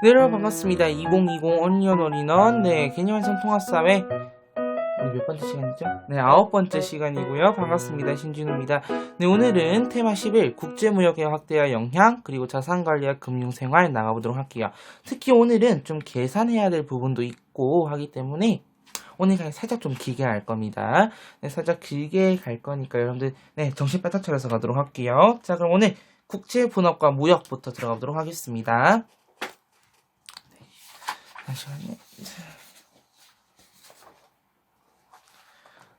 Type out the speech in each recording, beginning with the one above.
네, 여러분 반갑습니다. 2020 언리언 어린원 개념완성 통합사회 오늘 몇 번째 시간이죠? 네, 9번째 시간이고요. 반갑습니다. 신준우입니다. 네, 오늘은 테마 11 국제무역의 확대와 영향 그리고 자산관리와 금융생활 나가보도록 할게요. 특히 오늘은 좀 계산해야 될 부분도 있고 하기 때문에 오늘 그냥 살짝 좀 길게 할 겁니다. 네, 살짝 길게 갈 거니까 여러분들 정신 바짝 차려서 가도록 할게요. 자, 그럼 오늘 국제분업과 무역부터 들어가보도록 하겠습니다. 잠시만요.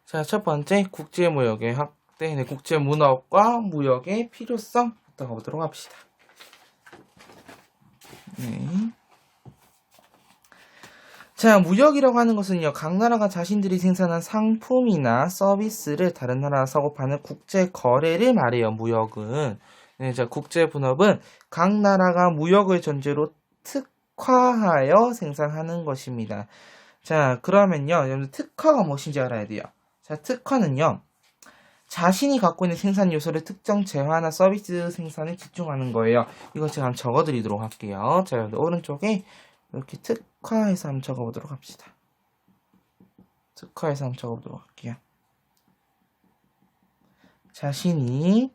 자, 첫 번째 국제무역의 확대, 국제문화과 무역의 필요성부터 가보도록 합시다. 네. 자, 무역이라고 하는 것은요, 각 나라가 자신들이 생산한 상품이나 서비스를 다른 나라와 사고 파는 국제 거래를 말해요. 무역은. 네, 자, 국제분업은 각 나라가 무역을 전제로 특화하여 생산하는 것입니다. 자, 그러면요, 여러분 특화가 무엇인지 알아야 돼요. 자, 특화는요, 자신이 갖고 있는 생산 요소를 특정 재화나 서비스 생산에 집중하는 거예요. 이거 제가 한번 적어드리도록 할게요. 자, 여러분 오른쪽에 이렇게 특화해서 한번 적어보도록 합시다. 특화해서 한번 적어보도록 할게요. 자신이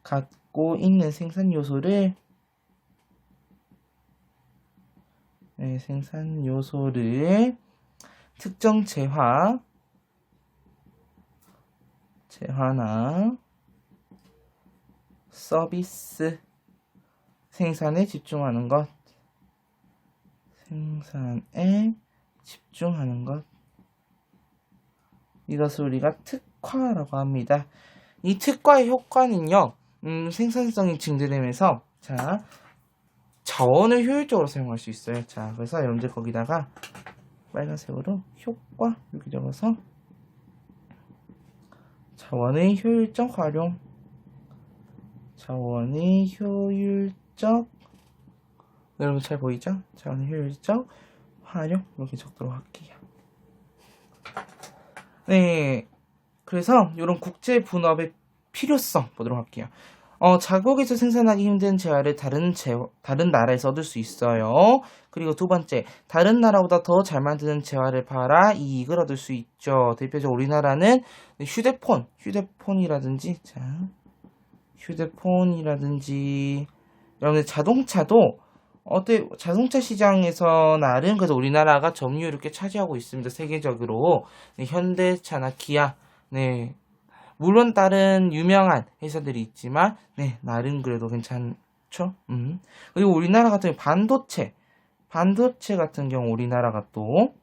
갖고 있는 생산 요소를 특정 재화나 서비스 생산에 집중하는 것. 이것을 우리가 특화라고 합니다. 이 특화의 효과는요, 생산성이 증대되면서, 자, 자원을 효율적으로 사용할 수 있어요. 자, 그래서 여러분들 거기다가 빨간색으로 효과 이렇게 적어서 자원의 효율적 활용, 여러분 잘 보이죠? 자원의 효율적 활용 이렇게 적도록 할게요. 네, 그래서 이런 국제 분업의 필요성 보도록 할게요. 자국에서 생산하기 힘든 재화를 다른 나라에서 얻을 수 있어요. 그리고 두 번째, 다른 나라보다 더 잘 만드는 재화를 팔아 이익을 얻을 수 있죠. 대표적으로 우리나라는 휴대폰이라든지, 여러분들 자동차도 자동차 시장에서 나름 그래서 우리나라가 점유율을 꽤 차지하고 있습니다. 세계적으로. 현대차나 기아, 물론 다른 유명한 회사들이 있지만, 나름 그래도 괜찮죠? 그리고 우리나라 같은 경우 반도체 같은 경우 우리나라가 또,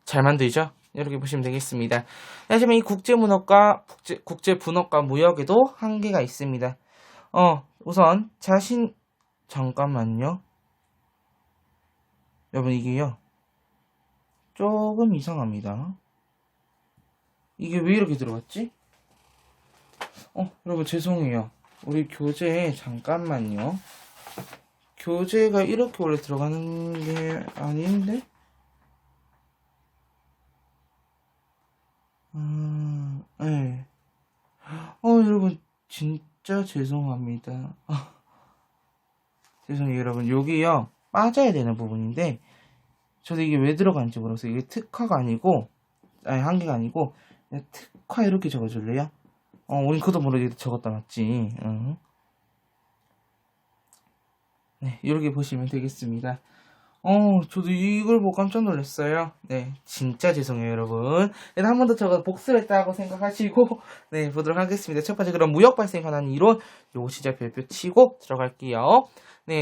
잘 만들죠? 이렇게 보시면 되겠습니다. 하지만 이 국제분업과 무역에도 한계가 있습니다. 우선, 잠깐만요. 여러분, 이게요, 조금 이상합니다. 이게 왜 이렇게 들어갔지? 여러분 죄송해요. 우리 교재에 잠깐만요. 교재가 이렇게 원래 들어가는 게 아닌데? 네. 여러분 진짜 죄송합니다. 죄송해요 여러분. 여기요 빠져야 되는 부분인데 저도 이게 왜 들어간지 모르겠어요. 이게 한계가 아니고 그냥 특화 이렇게 적어줄래요? 우린 그것도 모르게 적었다 맞지? 네, 이렇게 보시면 되겠습니다. 저도 이걸 보고 깜짝 놀랐어요. 네, 진짜 죄송해요, 여러분. 한 번 더 적어서 복습했다고 생각하시고, 보도록 하겠습니다. 첫 번째, 그럼 무역 발생 관한 이론, 요 시작 별표 치고 들어갈게요.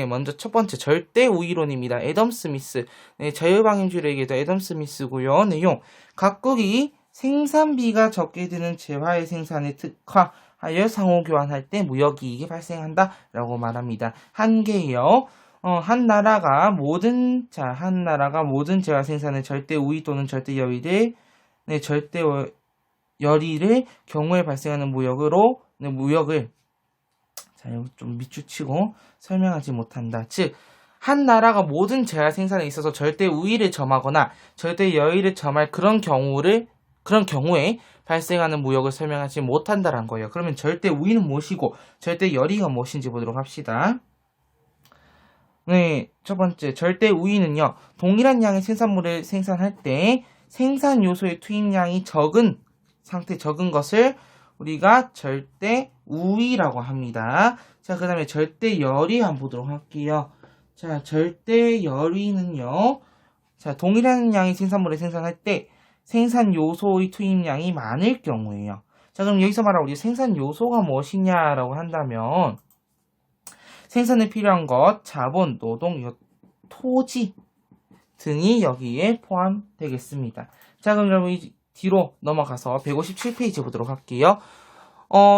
먼저 첫 번째, 절대 우위론입니다. 애덤 스미스. 자유방임주의를 얘기해도 애덤 스미스고요. 내용, 각국이 생산비가 적게 드는 재화의 생산에 특화하여 상호 교환할 때 무역이익이 발생한다 라고 말합니다. 한계요. 한 나라가 모든 재화 생산의 절대 우위 또는 절대 열의를 경우에 발생하는 무역을 자, 이거 좀 밑줄치고 설명하지 못한다. 즉, 한 나라가 모든 재화 생산에 있어서 절대 우위를 점하거나 절대 여의를 점할 그런 경우를 그런 경우에 발생하는 무역을 설명하지 못한다는 거예요. 그러면 절대 우위는 무엇이고 절대 열이가 무엇인지 보도록 합시다. 네, 첫 번째 절대 우위는요. 동일한 양의 생산물을 생산할 때 생산 요소의 투입량이 적은 상태 적은 것을 우리가 절대 우위라고 합니다. 자, 그 다음에 절대 열이 한번 보도록 할게요. 자, 절대 열이는요. 자, 동일한 양의 생산물을 생산할 때 생산 요소의 투입량이 많을 경우에요. 자, 그럼 여기서 말하는 우리 생산 요소가 무엇이냐라고 한다면 생산에 필요한 것, 자본, 노동, 토지 등이 여기에 포함되겠습니다. 자, 그럼 여러분 뒤로 넘어가서 157페이지 보도록 할게요.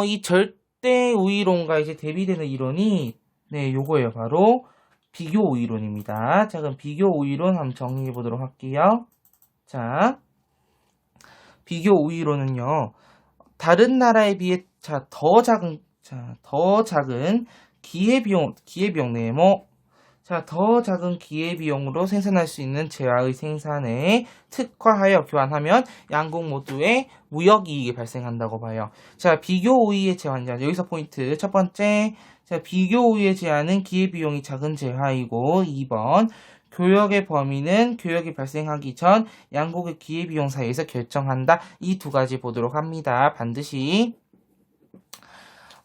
이 절대 우위론과 이제 대비되는 이론이 네, 요거예요. 바로 비교 우위론입니다. 자, 그럼 비교 우위론 한번 정리해 보도록 할게요. 자, 비교 우위론은요. 다른 나라에 비해 더 작은 기회비용 네모. 자, 더 작은 기회비용으로 생산할 수 있는 재화의 생산에 특화하여 교환하면 양국 모두의 무역이익이 발생한다고 봐요. 자, 비교 우위의 재화는 여기서 포인트. 첫 번째, 자, 비교 우위의 재화는 기회비용이 작은 재화이고 2번, 교역의 범위는 교역이 발생하기 전 양국의 기회비용 사이에서 결정한다. 이 두 가지 보도록 합니다. 반드시.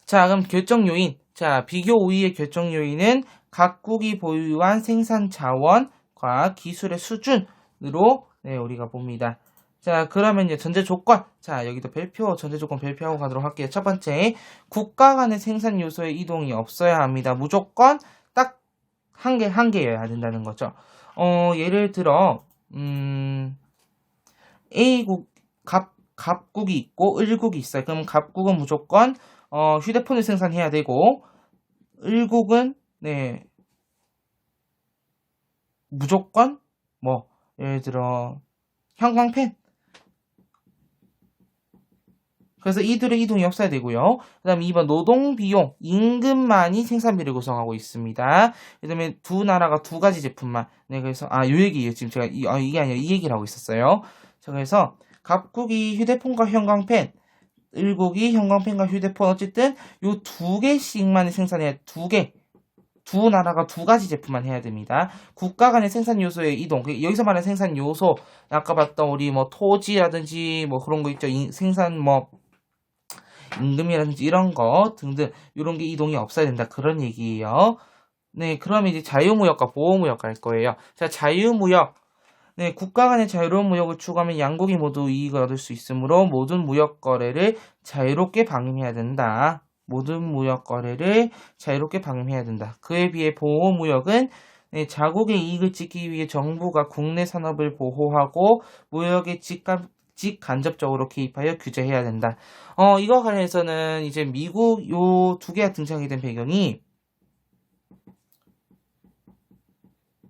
자, 그럼 결정 요인. 자, 비교 우위의 결정 요인은 각국이 보유한 생산 자원과 기술의 수준으로 네, 우리가 봅니다. 자, 그러면 이제 전제 조건. 자, 여기도 전제 조건 발표하고 가도록 할게요. 첫 번째, 국가 간의 생산 요소의 이동이 없어야 합니다. 무조건 딱 한 개여야 된다는 거죠. 예를 들어, A국, 갑국이 있고, 을국이 있어요. 그럼 갑국은 무조건, 휴대폰을 생산해야 되고, 을국은, 네, 무조건, 예를 들어, 형광펜. 그래서 이들의 이동이 없어야 되고요. 그 다음에 2번 노동비용, 임금만이 생산비를 구성하고 있습니다. 그 다음에 두 나라가 두 가지 제품만. 네, 그래서, 요 얘기예요. 지금 제가, 이게 아니라 이 얘기를 하고 있었어요. 자, 그래서, 갑국이 휴대폰과 형광펜, 을국이 형광펜과 휴대폰, 어쨌든, 요 두 개씩만 생산해야, 두 나라가 두 가지 제품만 해야 됩니다. 국가 간의 생산 요소의 이동, 여기서 말하는 생산 요소, 아까 봤던 우리 토지라든지 그런 거 있죠. 생산 임금이라든지 이런 거 등등 이런 게 이동이 없어야 된다. 그런 얘기예요. 네, 그러면 이제 자유무역과 보호무역 할 거예요. 자, 자유무역. 네, 국가 간의 자유로운 무역을 추구하면 양국이 모두 이익을 얻을 수 있으므로 모든 무역 거래를 자유롭게 방임해야 된다. 모든 무역 거래를 자유롭게 방임해야 된다. 그에 비해 보호무역은 네, 자국의 이익을 지키기 위해 정부가 국내 산업을 보호하고 무역에 직간접적으로 개입하여 규제해야 된다. 이거 관련해서는 이제 미국 요 두 개가 등장이 된 배경이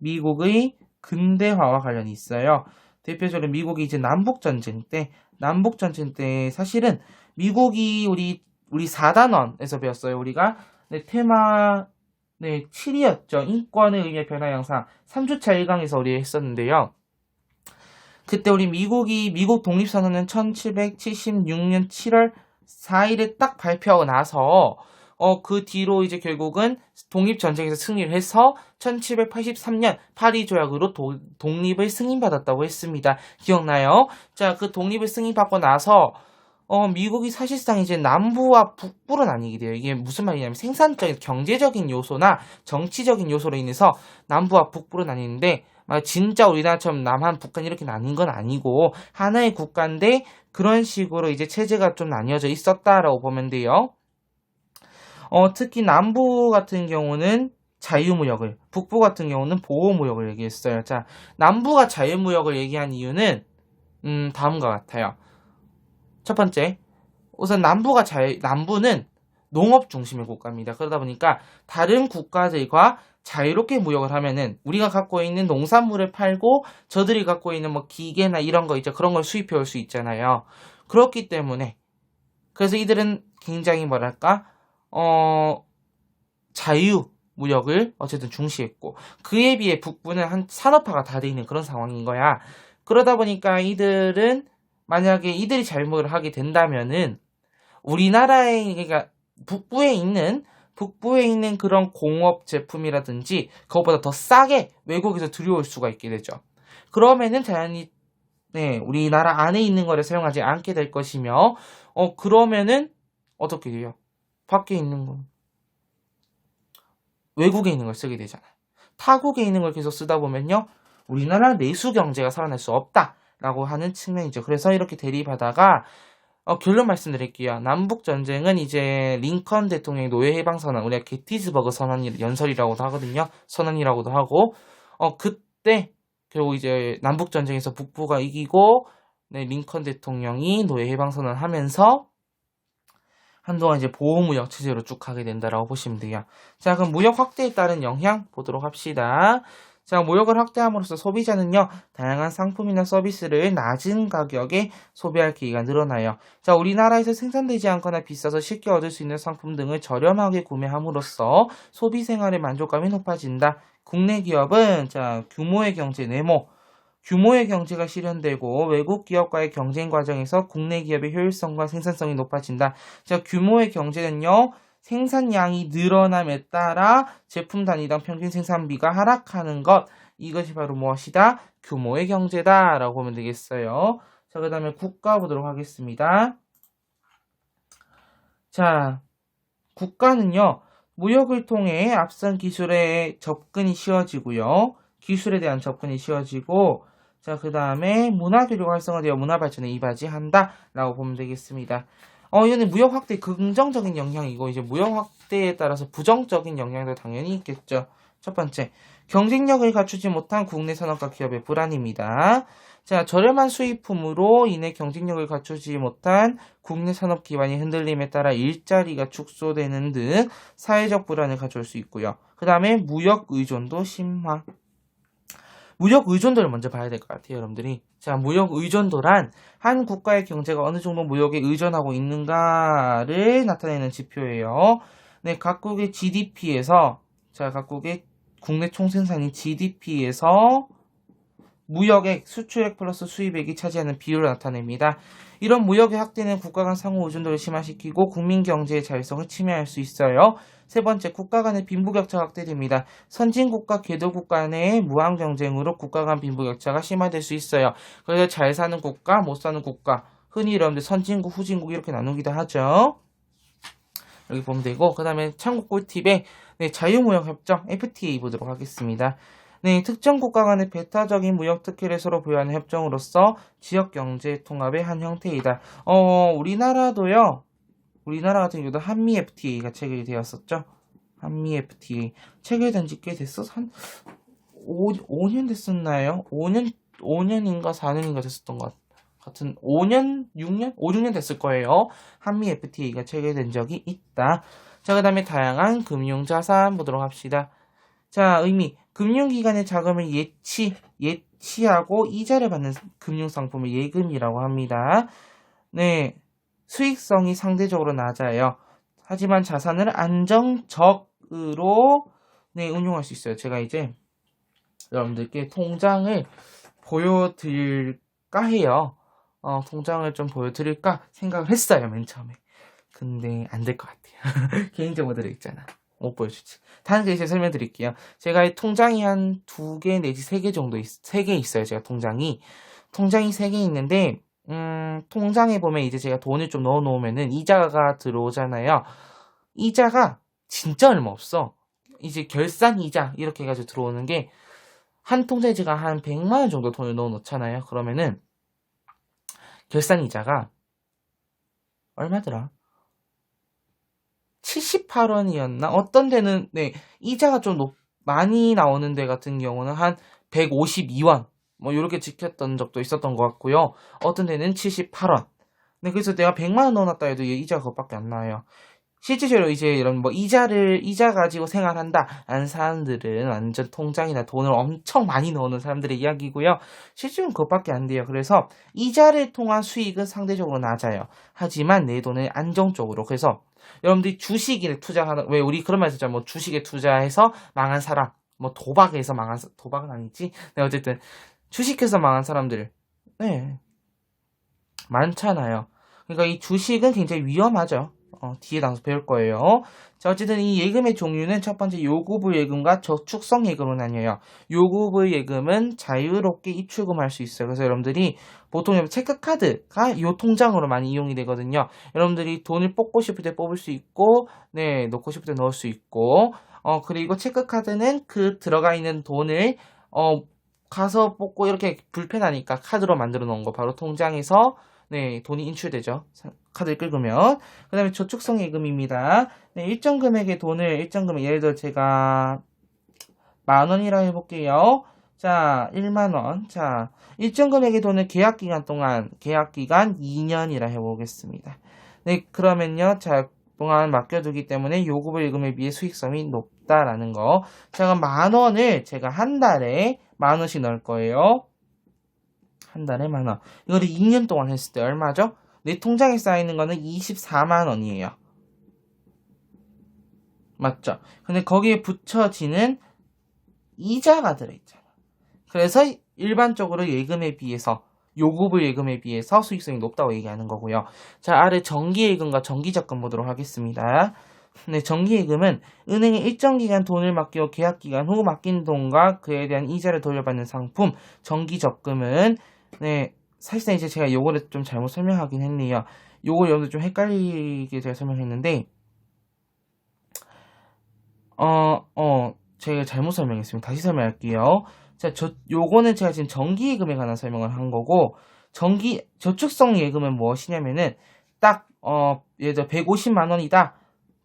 미국의 근대화와 관련이 있어요. 대표적으로 미국이 이제 남북전쟁 때 사실은 미국이 우리 4단원에서 배웠어요. 우리가 네, 테마 7이었죠. 인권의 의미의 변화 양상 3주차 1강에서 우리 했었는데요. 그때 우리 미국 독립선언은 1776년 7월 4일에 딱 발표하고 나서 그 뒤로 이제 결국은 독립전쟁에서 승리를 해서 1783년 파리 조약으로 독립을 승인받았다고 했습니다. 기억나요? 자, 그 독립을 승인받고 나서 미국이 사실상 이제 남부와 북부로 나뉘게 돼요. 이게 무슨 말이냐면 생산적인 경제적인 요소나 정치적인 요소로 인해서 남부와 북부로 나뉘는데 진짜 우리나라처럼 남한, 북한 이렇게 나뉜 건 아니고 하나의 국가인데 그런 식으로 이제 체제가 좀 나뉘어져 있었다라고 보면 돼요. 특히 남부 같은 경우는 자유무역을, 북부 같은 경우는 보호무역을 얘기했어요. 자, 남부가 자유무역을 얘기한 이유는 다음과 같아요. 첫 번째, 우선 남부는 농업 중심의 국가입니다. 그러다 보니까 다른 국가들과 자유롭게 무역을 하면은 우리가 갖고 있는 농산물을 팔고 저들이 갖고 있는 기계나 이런 거 있죠. 그런 걸 수입해 올 수 있잖아요. 그렇기 때문에 그래서 이들은 굉장히 자유 무역을 어쨌든 중시했고 그에 비해 북부는 한 산업화가 다 돼 있는 그런 상황인 거야. 그러다 보니까 이들은 만약에 이들이 잘못을 하게 된다면은 우리나라에 그러니까 북부에 있는 그런 공업 제품이라든지 그것보다 더 싸게 외국에서 들여올 수가 있게 되죠. 그러면은 자연히 네, 우리나라 안에 있는 거를 사용하지 않게 될 것이며 그러면은 어떻게 돼요? 밖에 있는 건 외국에 있는 걸 쓰게 되잖아요. 타국에 있는 걸 계속 쓰다 보면요. 우리나라 내수 경제가 살아날 수 없다라고 하는 측면이죠. 그래서 이렇게 대립하다가 결론 말씀드릴게요. 남북 전쟁은 이제 링컨 대통령의 노예 해방 선언, 우리가 게티스버그 선언 연설이라고도 하거든요. 선언이라고도 하고 그때 결국 이제 남북 전쟁에서 북부가 이기고 네, 링컨 대통령이 노예 해방 선언하면서 한동안 이제 보호무역 체제로 쭉 가게 된다라고 보시면 돼요. 자, 그럼 무역 확대에 따른 영향 보도록 합시다. 자, 무역을 확대함으로써 소비자는요, 다양한 상품이나 서비스를 낮은 가격에 소비할 기회가 늘어나요. 자, 우리나라에서 생산되지 않거나 비싸서 쉽게 얻을 수 있는 상품 등을 저렴하게 구매함으로써 소비 생활의 만족감이 높아진다. 국내 기업은, 자, 규모의 경제 네모. 규모의 경제가 실현되고 외국 기업과의 경쟁 과정에서 국내 기업의 효율성과 생산성이 높아진다. 자, 규모의 경제는요. 생산량이 늘어남에 따라 제품 단위당 평균 생산비가 하락하는 것. 이것이 바로 무엇이다? 규모의 경제다라고 보면 되겠어요. 자, 그 다음에 국가 보도록 하겠습니다. 자, 국가는요. 무역을 통해 앞선 기술에 접근이 쉬워지고요. 기술에 대한 접근이 쉬워지고 자, 그 다음에 문화교류가 활성화되어 문화 발전에 이바지한다 라고 보면 되겠습니다. 이거는 무역 확대 긍정적인 영향이고 이제 무역 확대에 따라서 부정적인 영향도 당연히 있겠죠. 첫 번째, 경쟁력을 갖추지 못한 국내 산업과 기업의 불안입니다. 자, 저렴한 수입품으로 인해 경쟁력을 갖추지 못한 국내 산업 기반이 흔들림에 따라 일자리가 축소되는 등 사회적 불안을 가져올 수 있고요. 그 다음에 무역 의존도 심화. 무역 의존도를 먼저 봐야 될 것 같아요, 여러분들이. 자, 무역 의존도란 한 국가의 경제가 어느 정도 무역에 의존하고 있는가를 나타내는 지표예요. 네, 각국의 GDP에서, 자, 각국의 국내 총생산인 GDP에서 무역액, 수출액 플러스 수입액이 차지하는 비율을 나타냅니다. 이런 무역의 확대는 국가 간 상호 의존도를 심화시키고 국민 경제의 자율성을 침해할 수 있어요. 세 번째, 국가 간의 빈부격차가 확대됩니다. 선진국과 개도국 간의 무한 경쟁으로 국가 간 빈부격차가 심화될 수 있어요. 그래서 잘 사는 국가, 못 사는 국가, 흔히 여러분들 선진국, 후진국 이렇게 나누기도 하죠. 여기 보면 되고, 그 다음에 참고 꿀팁에 네, 자유무역협정 FTA 보도록 하겠습니다. 네, 특정 국가 간의 배타적인 무역 특혜를 서로 부여하는 협정으로서 지역 경제 통합의 한 형태이다. 우리나라도요. 우리나라 같은 경우도 한미 FTA가 체결되었었죠. 한미 FTA 체결된 지 꽤 됐어? 한 5년 됐었나요? 5년인가 4년인가 됐었던 것 같은 5년, 6년? 5, 6년 됐을 거예요. 한미 FTA가 체결된 적이 있다. 자, 그 다음에 다양한 금융자산 보도록 합시다. 자, 의미. 금융기관의 자금을 예치하고 이자를 받는 금융상품을 예금이라고 합니다. 네. 수익성이 상대적으로 낮아요. 하지만 자산을 안정적으로 네, 운용할 수 있어요. 제가 이제 여러분들께 통장을 보여드릴까 해요. 통장을 좀 보여드릴까 생각을 했어요. 맨 처음에. 근데 안 될 것 같아요. 개인정보들이 있잖아. 못 보여주지. 다른 게 이제 설명드릴게요. 제가 통장이 한 2개 내지 3개 정도 3개 있어요. 제가 통장이 3개 있는데 통장에 보면 이제 제가 돈을 좀 넣어 놓으면은 이자가 들어오잖아요. 이자가 진짜 얼마 없어. 이제 결산 이자 이렇게 해가지고 들어오는 게 한 통장에 제가 한 100만 원 정도 돈을 넣어 놓잖아요. 그러면은 결산 이자가 얼마더라? 78원이었나? 어떤 데는 네 이자가 좀 많이 나오는 데 같은 경우는 한 152원 뭐 이렇게 지켰던 적도 있었던 것 같고요. 어떤 데는 78원. 네, 그래서 내가 100만 원 넣어놨다 해도 이자가 그것밖에 안 나와요. 실제로 이제 이런 뭐 이자 가지고 생활한다 라는 사람들은 완전 통장이나 돈을 엄청 많이 넣는 사람들의 이야기고요. 실제로는 그것밖에 안 돼요. 그래서 이자를 통한 수익은 상대적으로 낮아요. 하지만 내 돈을 안정적으로. 그래서 여러분들이 주식에 투자하는, 왜 우리 그런 말 쓰잖아. 뭐 주식에 투자해서 망한 사람, 뭐 도박에서 망한, 도박은 아니지. 네, 어쨌든 주식해서 망한 사람들. 네. 많잖아요. 그러니까 이 주식은 굉장히 위험하죠. 뒤에 나서 배울 거예요. 자, 어쨌든 이 예금의 종류는 첫 번째 요구부 예금과 저축성 예금으로 나뉘어요. 요구부 예금은 자유롭게 입출금할 수 있어요. 그래서 여러분들이 보통 체크카드가 요 통장으로 많이 이용이 되거든요. 여러분들이 돈을 뽑고 싶을 때 뽑을 수 있고, 네, 넣고 싶을 때 넣을 수 있고, 그리고 체크카드는 그 들어가 있는 돈을, 가서 뽑고 이렇게 불편하니까 카드로 만들어 놓은 거 바로 통장에서 네, 돈이 인출되죠. 카드를 긁으면. 그 다음에 저축성 예금입니다. 네, 일정 금액의 돈을, 일정 금액, 예를 들어 제가 10,000원이라 해볼게요. 자, 10,000원. 자, 일정 금액의 돈을 계약기간 동안, 계약기간 2년이라 해보겠습니다. 네, 그러면요. 자, 동안 맡겨두기 때문에 요구불 예금에 비해 수익성이 높다라는 거. 자, 그럼 10,000원을 제가 한 달에 10,000원씩 넣을 거예요. 한 달에 10,000원. 이거를 2년 동안 했을 때 얼마죠? 내 통장에 쌓이는 거는 24만 원이에요. 맞죠? 근데 거기에 붙여지는 이자가 들어있잖아. 그래서 일반적으로 예금에 비해서 요구불 예금에 비해서 수익성이 높다고 얘기하는 거고요. 자, 아래 정기예금과 정기적금 보도록 하겠습니다. 네, 정기예금은 은행에 일정 기간 돈을 맡기고 계약 기간 후 맡긴 돈과 그에 대한 이자를 돌려받는 상품. 정기적금은 네, 사실상 이제 제가 요거를 좀 잘못 설명하긴 했네요. 요거 여러분들 좀 헷갈리게 제가 설명했는데 제가 잘못 설명했습니다. 다시 설명할게요. 자, 요거는 제가 지금 정기예금에 관한 설명을 한 거고, 저축성 예금은 무엇이냐면은, 딱, 예를 들어 150만 원이다.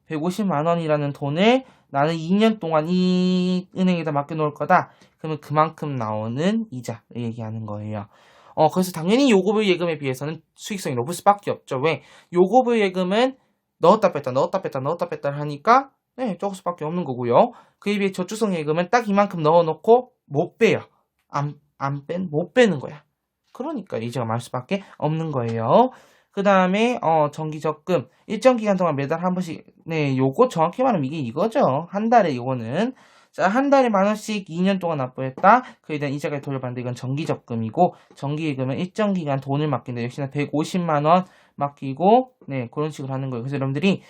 150만 원이라는 돈을 나는 2년 동안 이 은행에다 맡겨놓을 거다. 그러면 그만큼 나오는 이자를 얘기하는 거예요. 그래서 당연히 요구불 예금에 비해서는 수익성이 높을 수밖에 없죠. 왜? 요구불 예금은 넣었다 뺐다, 넣었다 뺐다, 넣었다 뺐다 하니까, 네, 적을 수밖에 없는 거고요. 그에 비해 저축성 예금은 딱 이만큼 넣어놓고 못 빼요. 못 빼는 거야. 그러니까 이자가 많을 수밖에 없는 거예요. 그 다음에, 정기적금. 일정 기간 동안 매달 한 번씩, 네, 요거 정확히 말하면 이게 이거죠. 한 달에 요거는. 자, 한 달에 10,000원씩 2년 동안 납부했다. 그에 대한 이자가 돌려받는데 이건 정기적금이고, 정기예금은 일정 기간 돈을 맡긴다. 역시나 150만 원 맡기고, 네, 그런 식으로 하는 거예요. 그래서 여러분들이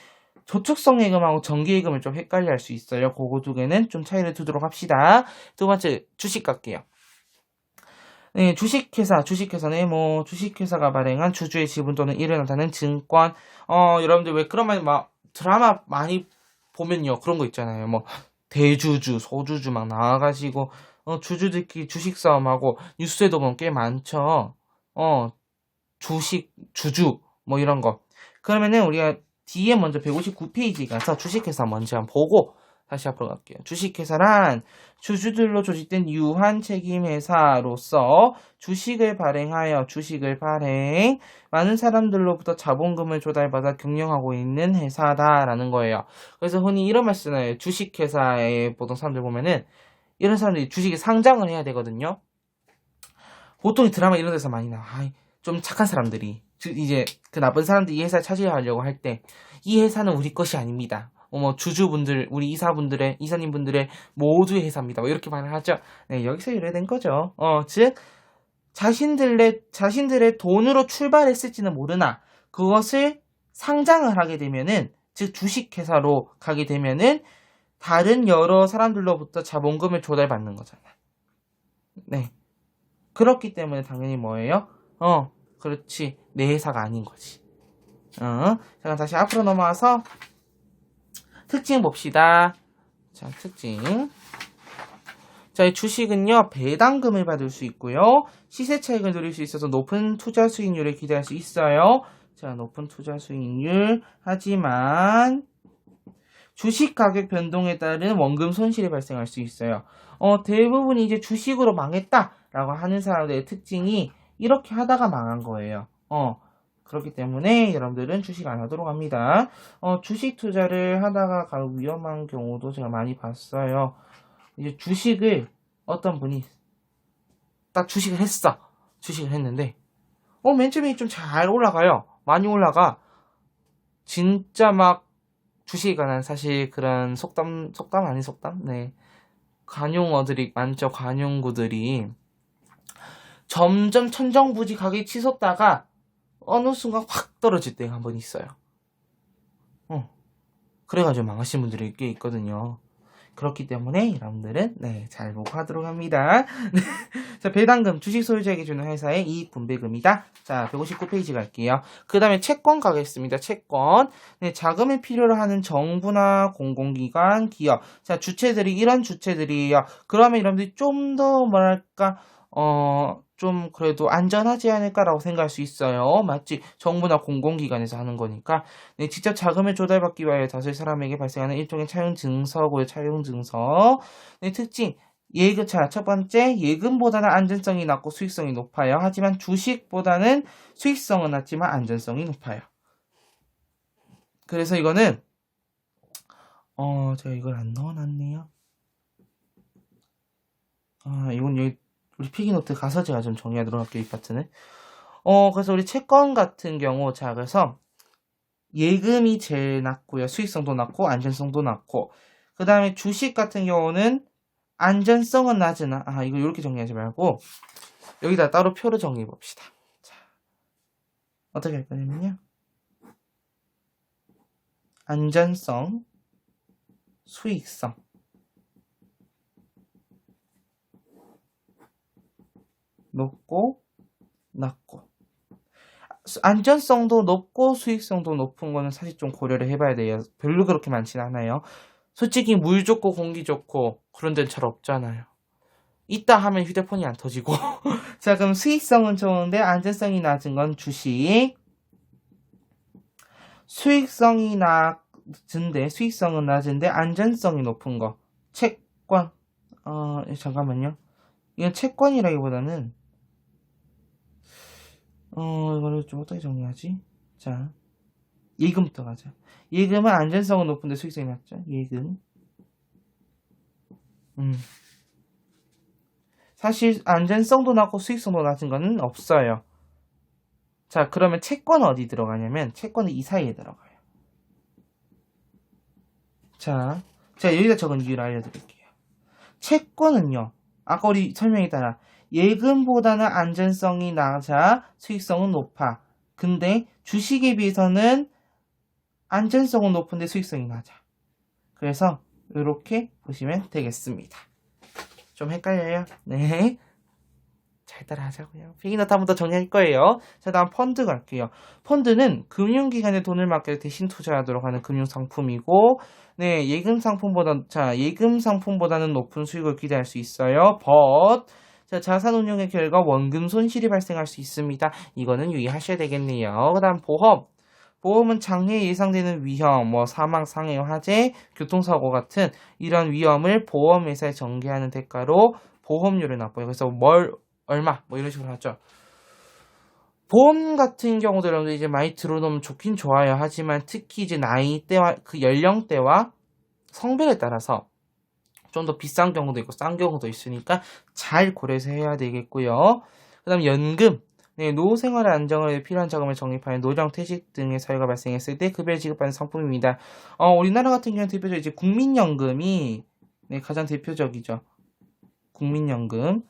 저축성 예금하고 정기예금을 좀 헷갈려 할 수 있어요. 그거 두 개는 좀 차이를 두도록 합시다. 두 번째, 주식 갈게요. 네, 주식회사는 뭐, 주식회사가 발행한 주주의 지분 또는 이를 나타내는 증권. 여러분들 왜 그런 말 막, 드라마 많이 보면요. 그런 거 있잖아요. 뭐, 대주주, 소주주 막 나와가지고, 주주들끼리 주식 싸움하고, 뉴스에도 보면 꽤 많죠. 주주, 뭐 이런 거. 그러면은 우리가 뒤에 먼저 159페이지 가서 주식회사 먼저 한번 보고 다시 앞으로 갈게요. 주식회사란 주주들로 조직된 유한 책임 회사로서 주식을 발행, 많은 사람들로부터 자본금을 조달받아 경영하고 있는 회사다라는 거예요. 그래서 흔히 이런 말 쓰나요? 주식회사에 보통 사람들 보면은 이런 사람들이 주식에 상장을 해야 되거든요. 보통 드라마 이런 데서 많이 나와. 좀 착한 사람들이 이제 그 나쁜 사람들이 이 회사를 차지하려고 할 때 이 회사는 우리 것이 아닙니다. 뭐 주주분들, 우리 이사님분들의 모두의 회사입니다. 뭐 이렇게 말을 하죠. 네, 여기서 유래된 거죠. 즉 자신들의 돈으로 출발했을지는 모르나 그것을 상장을 하게 되면은 즉 주식회사로 가게 되면은 다른 여러 사람들로부터 자본금을 조달받는 거잖아. 네. 그렇기 때문에 당연히 뭐예요? 그렇지. 내 회사가 아닌 거지. 자, 다시 앞으로 넘어와서 특징 봅시다. 자, 특징. 자, 이 주식은요, 배당금을 받을 수 있고요. 시세 차익을 누릴 수 있어서 높은 투자 수익률을 기대할 수 있어요. 자, 높은 투자 수익률. 하지만, 주식 가격 변동에 따른 원금 손실이 발생할 수 있어요. 대부분이 이제 주식으로 망했다라고 하는 사람들의 특징이 이렇게 하다가 망한 거예요. 그렇기 때문에 여러분들은 주식 안 하도록 합니다. 주식 투자를 하다가 가장 위험한 경우도 제가 많이 봤어요. 이제 주식을 어떤 분이 딱 주식을 했는데, 맨 처음에 좀 잘 올라가요. 많이 올라가. 진짜 막 주식에 관한 사실 그런 속담 아닌 속담? 네. 관용어들이 많죠. 관용구들이. 점점 천정부지 가격이 치솟다가 어느 순간 확 떨어질 때가 한 번 있어요. 그래가지고 망하신 분들이 꽤 있거든요. 그렇기 때문에 여러분들은 잘 보고 하도록 합니다. 자, 배당금 주식 소유자에게 주는 회사의 이익 분배금이다. 자, 159페이지 갈게요. 그 다음에 채권 가겠습니다. 채권. 자금을 필요로 하는 정부나 공공기관, 기업. 자, 주체들이 이런 주체들이에요. 그러면 여러분들이 좀 더 뭐랄까 좀 그래도 안전하지 않을까라고 생각할 수 있어요. 맞지? 정부나 공공기관에서 하는 거니까. 직접 자금을 조달받기 위하여 다수의 사람에게 발생하는 일종의 차용 증서고요. 차용 증서. 특징. 첫 번째, 예금보다는 안전성이 낮고 수익성이 높아요. 하지만 주식보다는 수익성은 낮지만 안전성이 높아요. 그래서 이거는, 제가 이걸 안 넣어놨네요. 이건 여기, 우리 필기노트 가서 제가 좀 정리하도록 할게요, 이 파트는. 그래서 우리 채권 같은 경우, 자, 그래서 예금이 제일 낮고요. 수익성도 낮고, 안전성도 낮고. 그 다음에 주식 같은 경우는 안전성은 낮으나, 이거 이렇게 정리하지 말고, 여기다 따로 표로 정리해 봅시다. 자, 어떻게 할 거냐면요. 안전성, 수익성. 높고, 낮고. 안전성도 높고, 수익성도 높은 거는 사실 좀 고려를 해봐야 돼요. 별로 그렇게 많진 않아요. 솔직히 물 좋고, 공기 좋고, 그런 데는 잘 없잖아요. 있다 하면 휴대폰이 안 터지고. 자, 그럼 수익성은 좋은데 안전성이 낮은 건 주식. 수익성은 낮은데 안전성이 높은 거. 채권. 잠깐만요. 이건 채권이라기보다는, 이거를 좀 어떻게 정리하지? 자, 예금부터 가자. 예금은 안전성은 높은데 수익성이 낮죠? 예금. 사실 안전성도 낮고 수익성도 낮은 거는 없어요. 자, 그러면 채권은 어디 들어가냐면 채권은 이 사이에 들어가요. 자, 제가 여기다 적은 이유를 알려드릴게요. 채권은요, 아까 우리 설명에 따라 예금보다는 안전성이 낮아 수익성은 높아. 근데 주식에 비해서는 안전성은 높은데 수익성이 낮아. 그래서 이렇게 보시면 되겠습니다. 좀 헷갈려요? 네. 잘 따라하자고요. 필기노트 한 번 더 정리할 거예요. 자, 다음 펀드 갈게요. 펀드는 금융기관에 돈을 맡겨 대신 투자하도록 하는 금융상품이고, 예금 상품보다는 높은 수익을 기대할 수 있어요. 자, 자산 운용의 결과 원금 손실이 발생할 수 있습니다. 이거는 유의하셔야 되겠네요. 그 다음 보험은 장래에 예상되는 위험, 사망, 상해, 화재, 교통사고 같은 이런 위험을 보험회사에 전개하는 대가로 보험료를 납부해요. 그래서 얼마, 이런 식으로 하죠. 보험 같은 경우도 여러분들 이제 많이 들어놓으면 좋긴 좋아요. 하지만 특히 이제 나이대와 그 연령대와 성별에 따라서 좀 더 비싼 경우도 있고 싼 경우도 있으니까 잘 고려해서 해야 되겠고요. 그 다음 연금. 노후 생활의 안정을 위해 필요한 자금을 적립하여 노령, 퇴직 등의 사유가 발생했을 때 급여를 지급하는 상품입니다. 우리나라 같은 경우는 대표적으로 이제 국민연금이 가장 대표적이죠. 국민연금.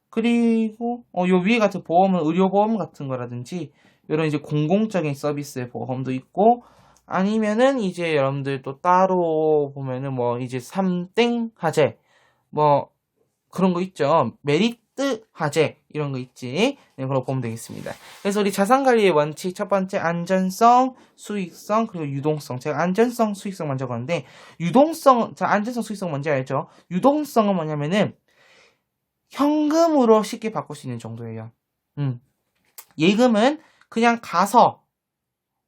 그리고 요 위에 같은 보험은 의료보험 같은 거라든지 이런 이제 공공적인 서비스의 보험도 있고 아니면은 이제 여러분들 또 따로 보면은 이제 3땡 화재 그런 거 있죠. 메리트 화재 이런 거 있지. 그런 거 보면 되겠습니다. 그래서 우리 자산관리의 원칙 첫 번째 안전성, 수익성 그리고 유동성. 제가 안전성, 수익성 먼저 가는데 안전성, 수익성 뭔지 알죠? 유동성은 뭐냐면은 현금으로 쉽게 바꿀 수 있는 정도예요. 예금은 그냥 가서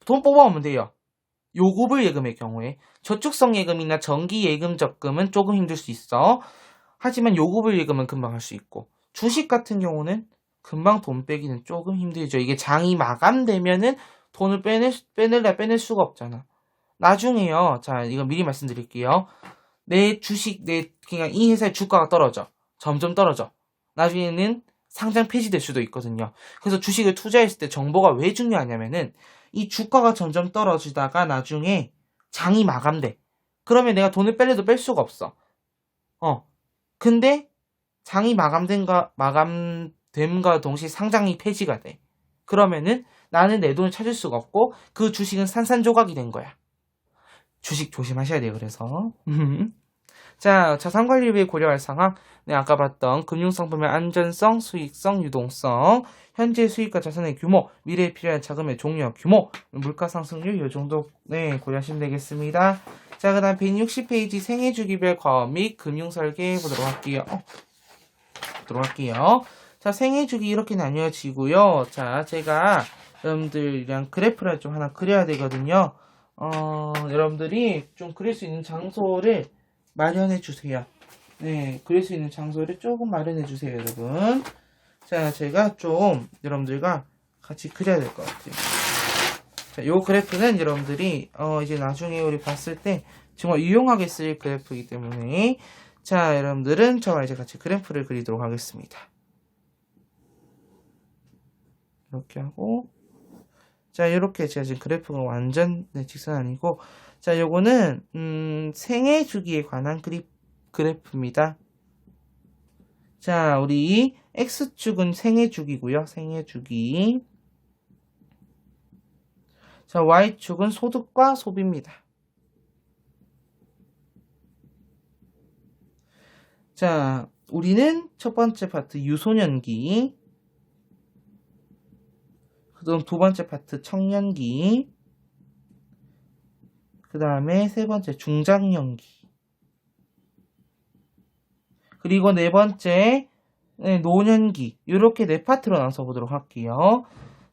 돈 뽑아오면 돼요. 요금을 예금의 경우에. 저축성 예금이나 정기 예금 적금은 조금 힘들 수 있어. 하지만 요금을 예금은 금방 할 수 있고. 주식 같은 경우는 금방 돈 빼기는 조금 힘들죠. 이게 장이 마감되면은 돈을 빼낼 수가 없잖아. 나중에요. 자, 이거 미리 말씀드릴게요. 그냥 이 회사의 주가가 떨어져. 점점 떨어져. 나중에는 상장 폐지될 수도 있거든요. 그래서 주식을 투자했을 때 정보가 왜 중요하냐면은 이 주가가 점점 떨어지다가 나중에 장이 마감돼. 그러면 내가 돈을 뺄래도 뺄 수가 없어. 근데 장이 마감됨과 동시에 상장이 폐지가 돼. 그러면은 나는 내 돈을 찾을 수가 없고 그 주식은 산산조각이 된 거야. 주식 조심하셔야 돼요. 그래서 자, 자산관리비에 고려할 사항. 네, 아까 봤던 금융상품의 안전성, 수익성, 유동성, 현재 수익과 자산의 규모, 미래에 필요한 자금의 종류와 규모, 물가 상승률 이 정도 네, 고려하시면 되겠습니다. 자, 그 다음 160페이지 생애주기별 과업 및 금융설계 보도록 할게요. 자, 생애주기 이렇게 나뉘어지고요. 자, 제가 여러분들이랑 그래프를 좀 하나 그려야 되거든요. 여러분들이 좀 그릴 수 있는 장소를 마련해 주세요. 네, 그릴 수 있는 장소를 조금 마련해 주세요, 여러분. 자, 제가 좀 여러분들과 같이 그려야 될 것 같아요. 자, 요 그래프는 여러분들이 이제 나중에 우리 봤을 때 정말 유용하게 쓰일 그래프이기 때문에 자, 여러분들은 저와 이제 같이 그래프를 그리도록 하겠습니다. 이렇게 하고 자, 이렇게 제가 지금 그래프가 완전 직선 아니고 자, 요거는 생애 주기에 관한 그래프입니다. 자, 우리 X축은 생애 주기고요. 생애 주기. 자, Y축은 소득과 소비입니다. 자, 우리는 첫 번째 파트 유소년기, 그다음 두 번째 파트 청년기, 그 다음에 세 번째 중장년기, 그리고 네 번째 노년기, 이렇게 네 파트로 나눠서 보도록 할게요.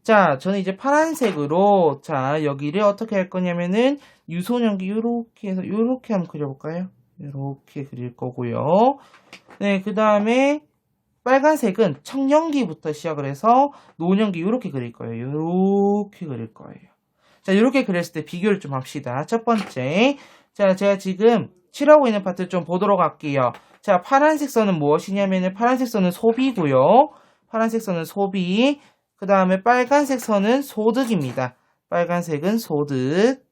자, 저는 이제 파란색으로 자, 여기를 어떻게 할 거냐면은 유소년기 이렇게 해서 이렇게 한번 그려볼까요? 이렇게 그릴 거고요. 네, 그 다음에 빨간색은 청년기부터 시작을 해서 노년기 이렇게 그릴 거예요. 이렇게 그릴 거예요. 자, 이렇게 그렸을 때 비교를 좀 합시다. 첫 번째, 자, 제가 지금 칠하고 있는 파트 좀 보도록 할게요. 자, 파란색 선은 무엇이냐면은 파란색 선은 소비고요. 파란색 선은 소비. 그 다음에 빨간색 선은 소득입니다. 빨간색은 소득.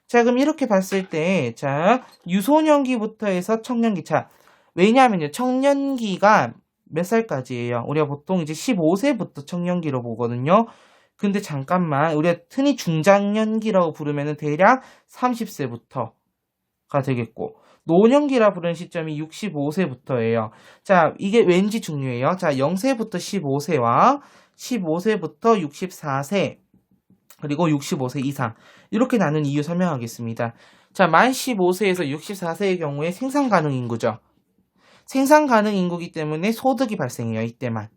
자, 그럼 이렇게 봤을 때, 자, 유소년기부터 해서 청년기. 자, 왜냐하면요, 청년기가 몇 살까지예요? 우리가 보통 이제 15세부터 청년기로 보거든요. 근데 잠깐만, 우리가 흔히 중장년기라고 부르면은 대략 30세부터가 되겠고, 노년기라 부르는 시점이 65세부터예요. 자, 이게 왠지 중요해요. 자, 0세부터 15세와 15세부터 64세, 그리고 65세 이상. 이렇게 나눈 이유 설명하겠습니다. 자, 만 15세에서 64세의 경우에 생산 가능 인구죠. 생산 가능 인구이기 때문에 소득이 발생해요. 이때만.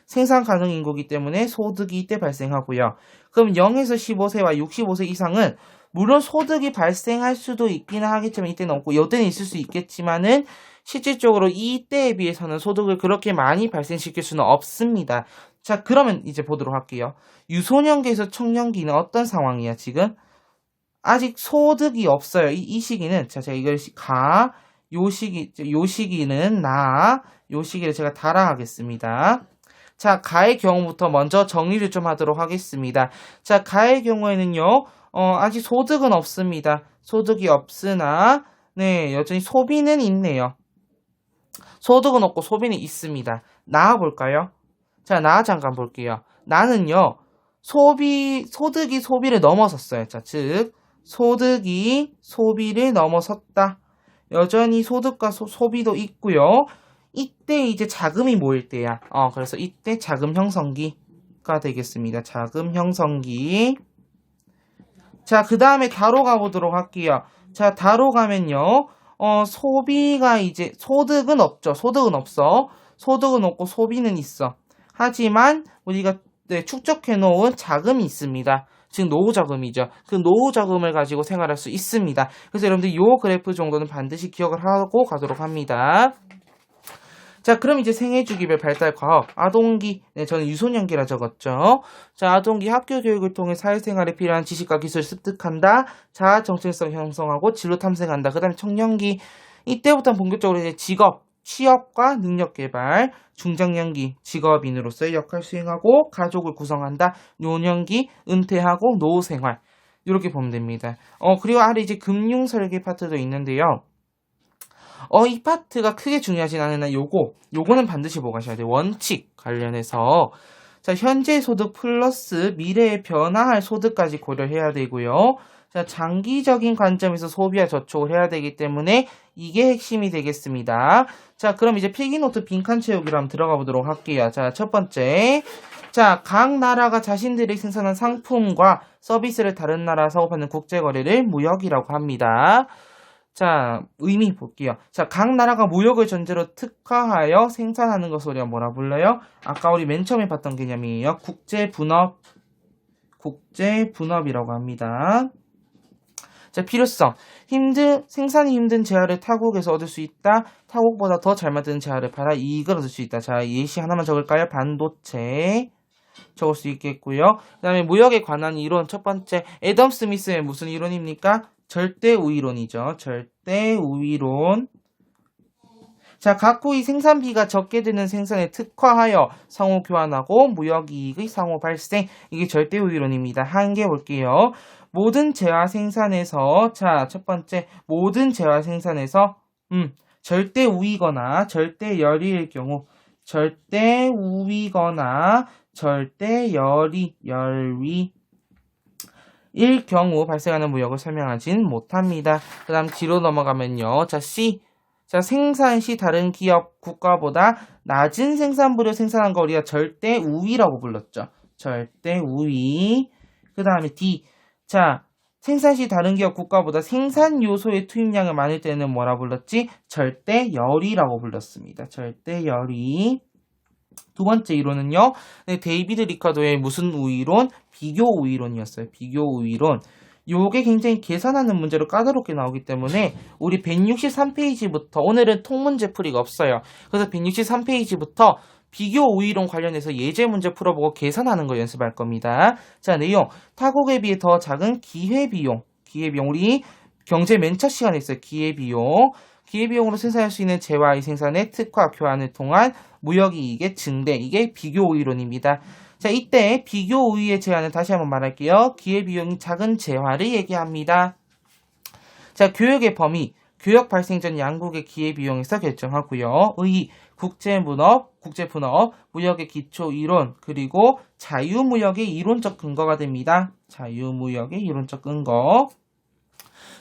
생산 가능 인구이기 때문에 소득이 이때 발생하고요. 그럼 0에서 15세와 65세 이상은 물론 소득이 발생할 수도 있기는 하겠지만 이때는 없고 여태는 있을 수 있겠지만은 실질적으로 이때에 비해서는 소득을 그렇게 많이 발생시킬 수는 없습니다. 자, 그러면 이제 보도록 할게요. 유소년기에서 청년기는 어떤 상황이야, 지금? 아직 소득이 없어요. 이 시기는, 자, 제가 이걸 요 시기는 요 시기를 제가 달아 하겠습니다. 자, 가의 경우부터 먼저 정리를 좀 하도록 하겠습니다. 자, 가의 경우에는요, 아직 소득은 없습니다. 소득이 없으나, 네, 여전히 소비는 있네요. 소득은 없고 소비는 있습니다. 나 볼까요? 자, 나 잠깐 볼게요. 나는요, 소득이 소비를 넘어섰어요. 자, 즉, 소득이 소비를 넘어섰다. 여전히 소득과 소비도 있고요. 이때 이제 자금이 모일 때야. 그래서 이때 자금 형성기가 되겠습니다. 자금 형성기. 자, 그 다음에 다로 가보도록 할게요. 자, 다로 가면요. 소비가 이제, 소득은 없죠. 소득은 없어. 소득은 없고 소비는 있어. 하지만 우리가 축적해 놓은 자금이 있습니다. 즉 노후자금이죠. 그 노후자금을 가지고 생활할 수 있습니다. 그래서 여러분들 이 그래프 정도는 반드시 기억을 하고 가도록 합니다. 자, 그럼 이제 생애주기별 발달 과업, 아동기, 네, 저는 유소년기라 적었죠. 자, 아동기 학교 교육을 통해 사회생활에 필요한 지식과 기술을 습득한다. 자아 정체성 형성하고 진로 탐색한다. 그 다음에 청년기, 이때부터 본격적으로 이제 직업, 취업과 능력 개발, 중장년기, 직업인으로서의 역할 수행하고 가족을 구성한다. 노년기, 은퇴하고 노후 생활. 이렇게 보면 됩니다. 그리고 아래 이제 금융 설계 파트도 있는데요. 이 파트가 크게 중요하진 않으나 요거는 반드시 보고 가셔야 돼요. 원칙 관련해서. 자, 현재 소득 플러스 미래에 변화할 소득까지 고려해야 되고요. 자, 장기적인 관점에서 소비와 저축을 해야 되기 때문에 이게 핵심이 되겠습니다. 자, 그럼 이제 필기노트 빈칸 채우기로 한번 들어가 보도록 할게요. 자, 첫 번째. 자, 각 나라가 자신들이 생산한 상품과 서비스를 다른 나라와 사고받는 국제거래를 무역이라고 합니다. 자, 의미 볼게요. 자, 각 나라가 무역을 전제로 특화하여 생산하는 것을 우리가 뭐라 불러요? 아까 우리 맨 처음에 봤던 개념이에요. 국제분업이라고 합니다. 자, 필요성. 생산이 힘든 재화를 타국에서 얻을 수 있다. 타국보다 더 잘 만드는 재화를 팔아 이익을 얻을 수 있다. 자, 예시 하나만 적을까요? 반도체. 적을 수 있겠고요. 그 다음에 무역에 관한 이론. 첫 번째, 애덤 스미스의 무슨 이론입니까? 절대우위론이죠. 절대우위론. 자, 각국이 생산비가 적게 드는 생산에 특화하여 상호 교환하고 무역이익의 상호 발생. 이게 절대우위론입니다. 한 개 볼게요. 모든 재화 생산에서, 자, 첫 번째, 모든 재화 생산에서, 절대우위거나 절대열이일 경우, 절대우위거나 열위, 일 경우 발생하는 무역을 설명하진 못합니다. 그 다음 뒤로 넘어가면요. 자, C. 자, 생산 시 다른 기업, 국가보다 낮은 생산부를 생산한 거 우리가 절대 우위라고 불렀죠. 절대 우위. 그 다음에 D. 자, 생산 시 다른 기업, 국가보다 생산 요소의 투입량을 많을 때는 뭐라 불렀지? 절대 열이라고 불렀습니다. 절대 열이. 두 번째 이론은요. 네, 데이비드 리카도의 무슨 우위론? 비교 우위론이었어요. 비교 우위론. 요게 굉장히 계산하는 문제로 까다롭게 나오기 때문에 우리 163페이지부터 오늘은 통문제 풀이가 없어요. 그래서 163페이지부터 비교 우위론 관련해서 예제 문제 풀어보고 계산하는 거 연습할 겁니다. 자, 내용. 타국에 비해 더 작은 기회비용. 우리 경제 맨 첫 시간에 있어요. 기회비용. 기회비용으로 생산할 수 있는 재화의 생산에 특화, 교환을 통한 무역이익의 증대. 이게 비교 우위론입니다. 자, 이때 비교 우위의 제한을 다시 한번 말할게요. 기회비용이 작은 재화를 얘기합니다. 자, 교역의 범위. 교역 발생 전 양국의 기회비용에서 결정하고요. 의의, 국제분업, 무역의 기초 이론, 그리고 자유무역의 이론적 근거가 됩니다. 자유무역의 이론적 근거.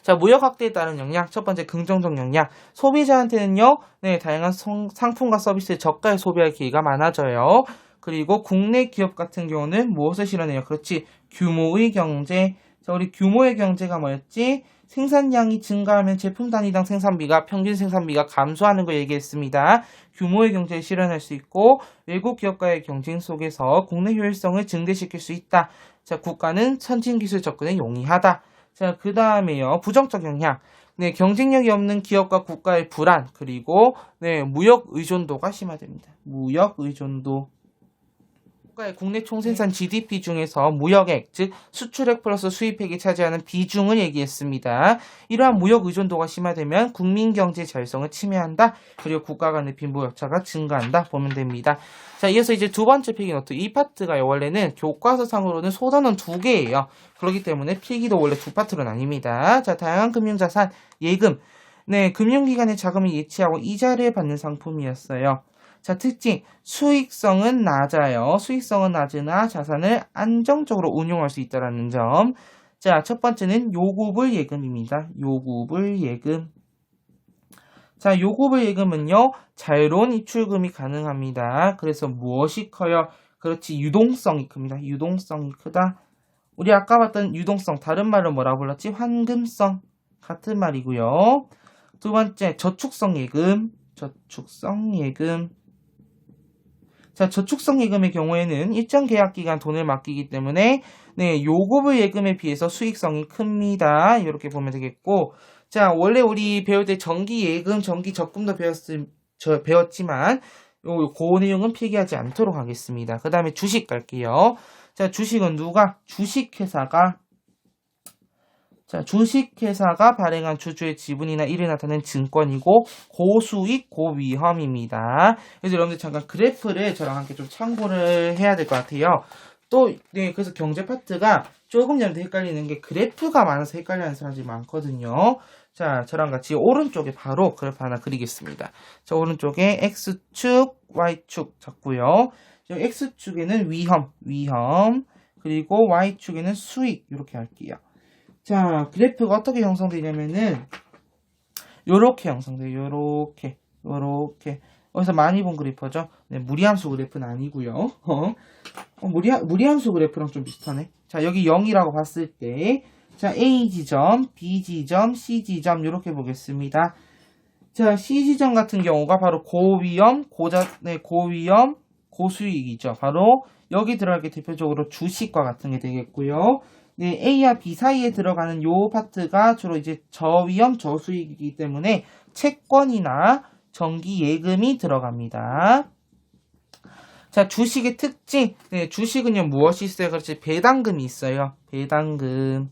자, 무역 확대에 따른 영향. 첫 번째, 긍정적 영향. 소비자한테는요, 네, 다양한 상품과 서비스를 저가에 소비할 기회가 많아져요. 그리고 국내 기업 같은 경우는 무엇을 실현해요? 그렇지, 규모의 경제. 자, 우리 규모의 경제가 뭐였지? 생산량이 증가하면 제품 단위당 평균 생산비가 감소하는 거 얘기했습니다. 규모의 경제를 실현할 수 있고, 외국 기업과의 경쟁 속에서 국내 효율성을 증대시킬 수 있다. 자, 국가는 선진기술 접근에 용이하다. 자, 그 다음에요. 부정적 영향. 네, 경쟁력이 없는 기업과 국가의 불안, 그리고, 네, 무역 의존도가 심화됩니다. 무역 의존도. 국가의 국내 총생산 GDP 중에서 무역액, 즉 수출액 플러스 수입액이 차지하는 비중을 얘기했습니다. 이러한 무역 의존도가 심화되면 국민 경제 자율성을 침해한다. 그리고 국가 간의 빈부격차가 증가한다. 보면 됩니다. 자, 이어서 이제 두 번째 필기노트. 이 파트가 원래는 교과서상으로는 소단원 2개예요. 그렇기 때문에 필기도 원래 두 파트로 나뉩니다. 자, 다양한 금융자산, 예금. 네, 금융기관의 자금을 예치하고 이자를 받는 상품이었어요. 자, 특징. 수익성은 낮아요. 수익성은 낮으나 자산을 안정적으로 운용할 수 있다는 점. 자, 첫 번째는 요구불 예금입니다. 요구불 예금. 자, 요구불 예금은요, 자유로운 입출금이 가능합니다. 그래서 무엇이 커요? 그렇지, 유동성이 큽니다. 유동성이 크다. 우리 아까 봤던 유동성, 다른 말로 뭐라고 불렀지? 환금성. 같은 말이고요. 두 번째, 저축성 예금. 자, 저축성 예금의 경우에는 일정 계약 기간 돈을 맡기기 때문에 네, 요구불 예금에 비해서 수익성이 큽니다. 이렇게 보면 되겠고, 자, 원래 우리 배울 때 정기 예금, 정기 적금도 배웠지만 그 내용은 필기하지 않도록 하겠습니다. 그 다음에 주식 갈게요. 자, 주식은 누가? 주식회사가 발행한 주주의 지분이나 이를 나타낸 증권이고 고수익, 고위험입니다. 그래서 여러분들 잠깐 그래프를 저랑 함께 좀 참고를 해야 될 것 같아요. 또, 네, 그래서 경제 파트가 조금 여러분들 헷갈리는 게 그래프가 많아서 헷갈려하는 사람들이 많거든요. 자, 저랑 같이 오른쪽에 바로 그래프 하나 그리겠습니다. 자, 오른쪽에 X축, Y축 잡고요. 여기 X축에는 위험, 그리고 Y축에는 수익, 이렇게 할게요. 자, 그래프가 어떻게 형성되냐면은, 요렇게 형성돼요. 요렇게. 어디서 많이 본 그래프죠? 네, 무리함수 그래프는 아니고요. 무리함수 그래프랑 좀 비슷하네. 자, 여기 0이라고 봤을 때, 자, A 지점, B 지점, C 지점, 요렇게 보겠습니다. 자, C 지점 같은 경우가 바로 고위험, 고수익이죠. 바로 여기 들어가게 대표적으로 주식과 같은 게 되겠고요. 네, A와 B 사이에 들어가는 요 파트가 주로 이제 저위험, 저수익이기 때문에 채권이나 정기 예금이 들어갑니다. 자, 주식의 특징. 네, 주식은요, 무엇이 있어요? 그렇지, 배당금이 있어요. 배당금.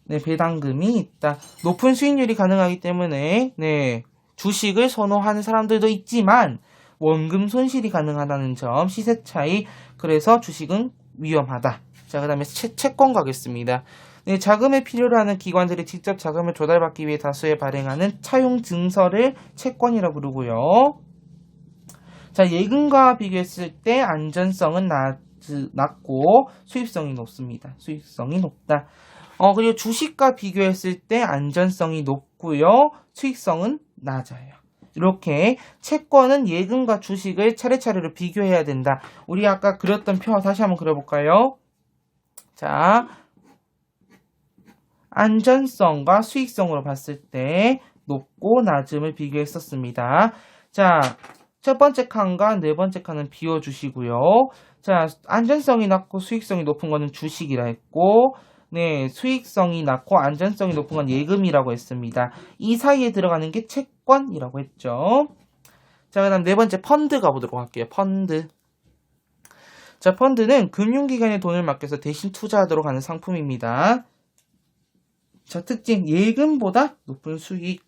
네, 배당금이 있다. 높은 수익률이 가능하기 때문에, 네, 주식을 선호하는 사람들도 있지만, 원금 손실이 가능하다는 점, 시세 차이. 그래서 주식은 위험하다. 자, 그 다음에 채권 가겠습니다. 네, 자금을 필요로 하는 기관들이 직접 자금을 조달받기 위해 다수의 발행하는 차용 증서를 채권이라 부르고요. 자, 예금과 비교했을 때 안전성은 낮고 수입성이 높습니다. 수입성이 높다. 그리고 주식과 비교했을 때 안전성이 높고요. 수익성은 낮아요. 이렇게 채권은 예금과 주식을 차례차례로 비교해야 된다. 우리 아까 그렸던 표 다시 한번 그려볼까요? 자, 안전성과 수익성으로 봤을 때 높고 낮음을 비교했었습니다. 자, 첫 번째 칸과 네 번째 칸은 비워주시고요. 자, 안전성이 낮고 수익성이 높은 거는 주식이라 했고, 네, 수익성이 낮고 안전성이 높은 건 예금이라고 했습니다. 이 사이에 들어가는 게 채권이라고 했죠. 자, 그 다음 네 번째 펀드 가보도록 할게요. 펀드. 자, 펀드는 금융기관에 돈을 맡겨서 대신 투자하도록 하는 상품입니다. 자, 특징, 예금보다 높은 수익.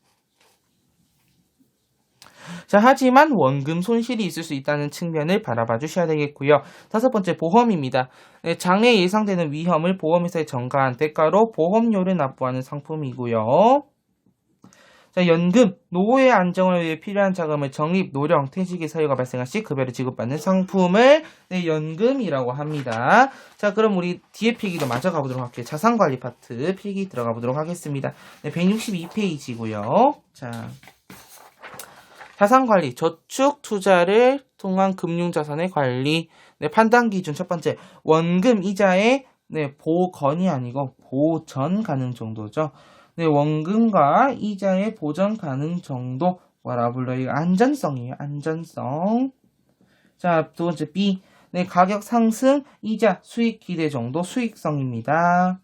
자, 하지만 원금 손실이 있을 수 있다는 측면을 바라봐 주셔야 되겠고요. 다섯 번째, 보험입니다. 네, 장래 예상되는 위험을 보험회사에 전가한 대가로 보험료를 납부하는 상품이고요. 자, 연금, 노후의 안정을 위해 필요한 자금을 적립, 노령, 퇴직의 사유가 발생할 시 급여를 지급받는 상품을 네, 연금이라고 합니다. 자, 그럼 우리 뒤에 필기도 마저 가보도록 할게요. 자산관리 파트 필기 들어가 보도록 하겠습니다. 네, 162페이지고요. 자, 자산관리, 저축 투자를 통한 금융자산의 관리. 네, 판단 기준 첫 번째, 원금 이자의 네, 보건이 아니고 보전 가능 정도죠. 네, 원금과 이자의 보전 가능 정도. 뭐라 불러요? 안전성이에요. 안전성. 자, 두 번째 B. 네, 가격 상승, 이자, 수익 기대 정도. 수익성입니다.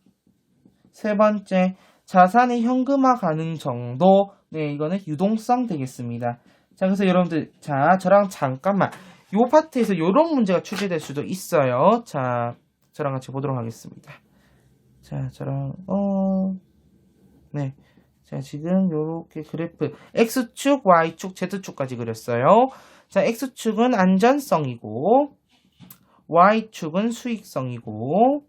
세 번째, 자산의 현금화 가능 정도. 네, 이거는 유동성 되겠습니다. 자, 그래서 여러분들, 자, 저랑 잠깐만, 요 파트에서 요런 문제가 출제될 수도 있어요. 자, 저랑 같이 보도록 하겠습니다. 자, 저랑, 네. 자, 지금 요렇게 그래프, X축, Y축, Z축까지 그렸어요. 자, X축은 안전성이고, Y축은 수익성이고,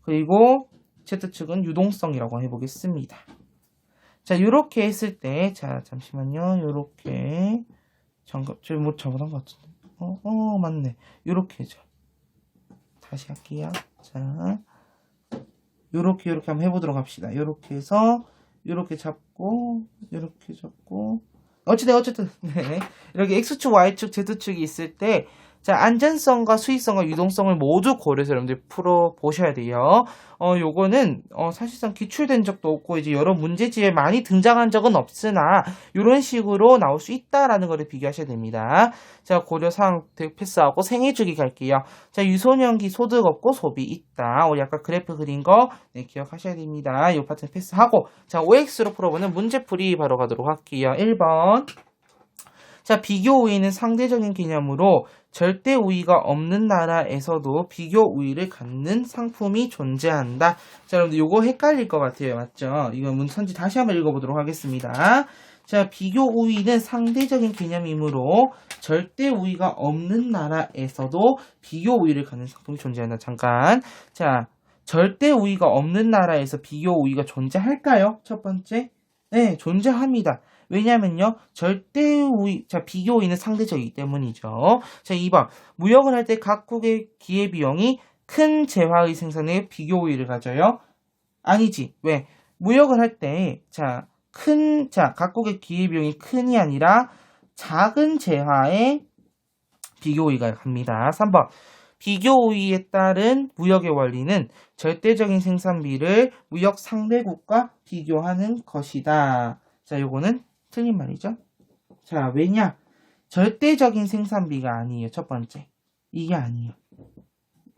그리고 Z축은 유동성이라고 해보겠습니다. 자, 요렇게 했을 때, 자, 잠시만요. 요렇게. 잠깐, 저 뭐 잘못한 것 같은데. 맞네. 요렇게죠. 다시 할게요. 자, 요렇게 한번 해보도록 합시다. 요렇게 해서, 요렇게 잡고, 요렇게 잡고. 어쨌든, 네. 이렇게 X축, Y축, Z축이 있을 때, 자, 안전성과 수익성과 유동성을 모두 고려해서 여러분들 풀어보셔야 돼요. 요거는, 사실상 기출된 적도 없고, 이제 여러 문제집에 많이 등장한 적은 없으나, 요런 식으로 나올 수 있다라는 거를 비교하셔야 됩니다. 자, 고려사항 패스하고 생애주기 갈게요. 자, 유소년기 소득 없고 소비 있다. 우리 아까 그래프 그린 거, 네, 기억하셔야 됩니다. 요 파트는 패스하고, 자, OX로 풀어보는 문제풀이 바로 가도록 할게요. 1번. 자, 비교 우위는 상대적인 개념으로 절대 우위가 없는 나라에서도 비교 우위를 갖는 상품이 존재한다. 자, 여러분들 요거 헷갈릴 것 같아요. 맞죠? 이거 문천지 다시 한번 읽어보도록 하겠습니다. 자, 비교 우위는 상대적인 개념이므로 절대 우위가 없는 나라에서도 비교 우위를 갖는 상품이 존재한다. 잠깐. 자, 절대 우위가 없는 나라에서 비교 우위가 존재할까요? 첫 번째. 네, 존재합니다. 왜냐면요, 절대 우위, 자, 비교 우위는 상대적이기 때문이죠. 자, 2번. 무역을 할 때 각국의 기회비용이 큰 재화의 생산에 비교 우위를 가져요? 아니지. 왜? 무역을 할 때, 자, 각국의 기회비용이 큰이 아니라 작은 재화에 비교 우위가 갑니다. 3번. 비교 우위에 따른 무역의 원리는 절대적인 생산비를 무역 상대국과 비교하는 것이다. 자, 요거는 틀린 말이죠. 자, 왜냐? 절대적인 생산비가 아니에요. 첫 번째. 이게 아니에요.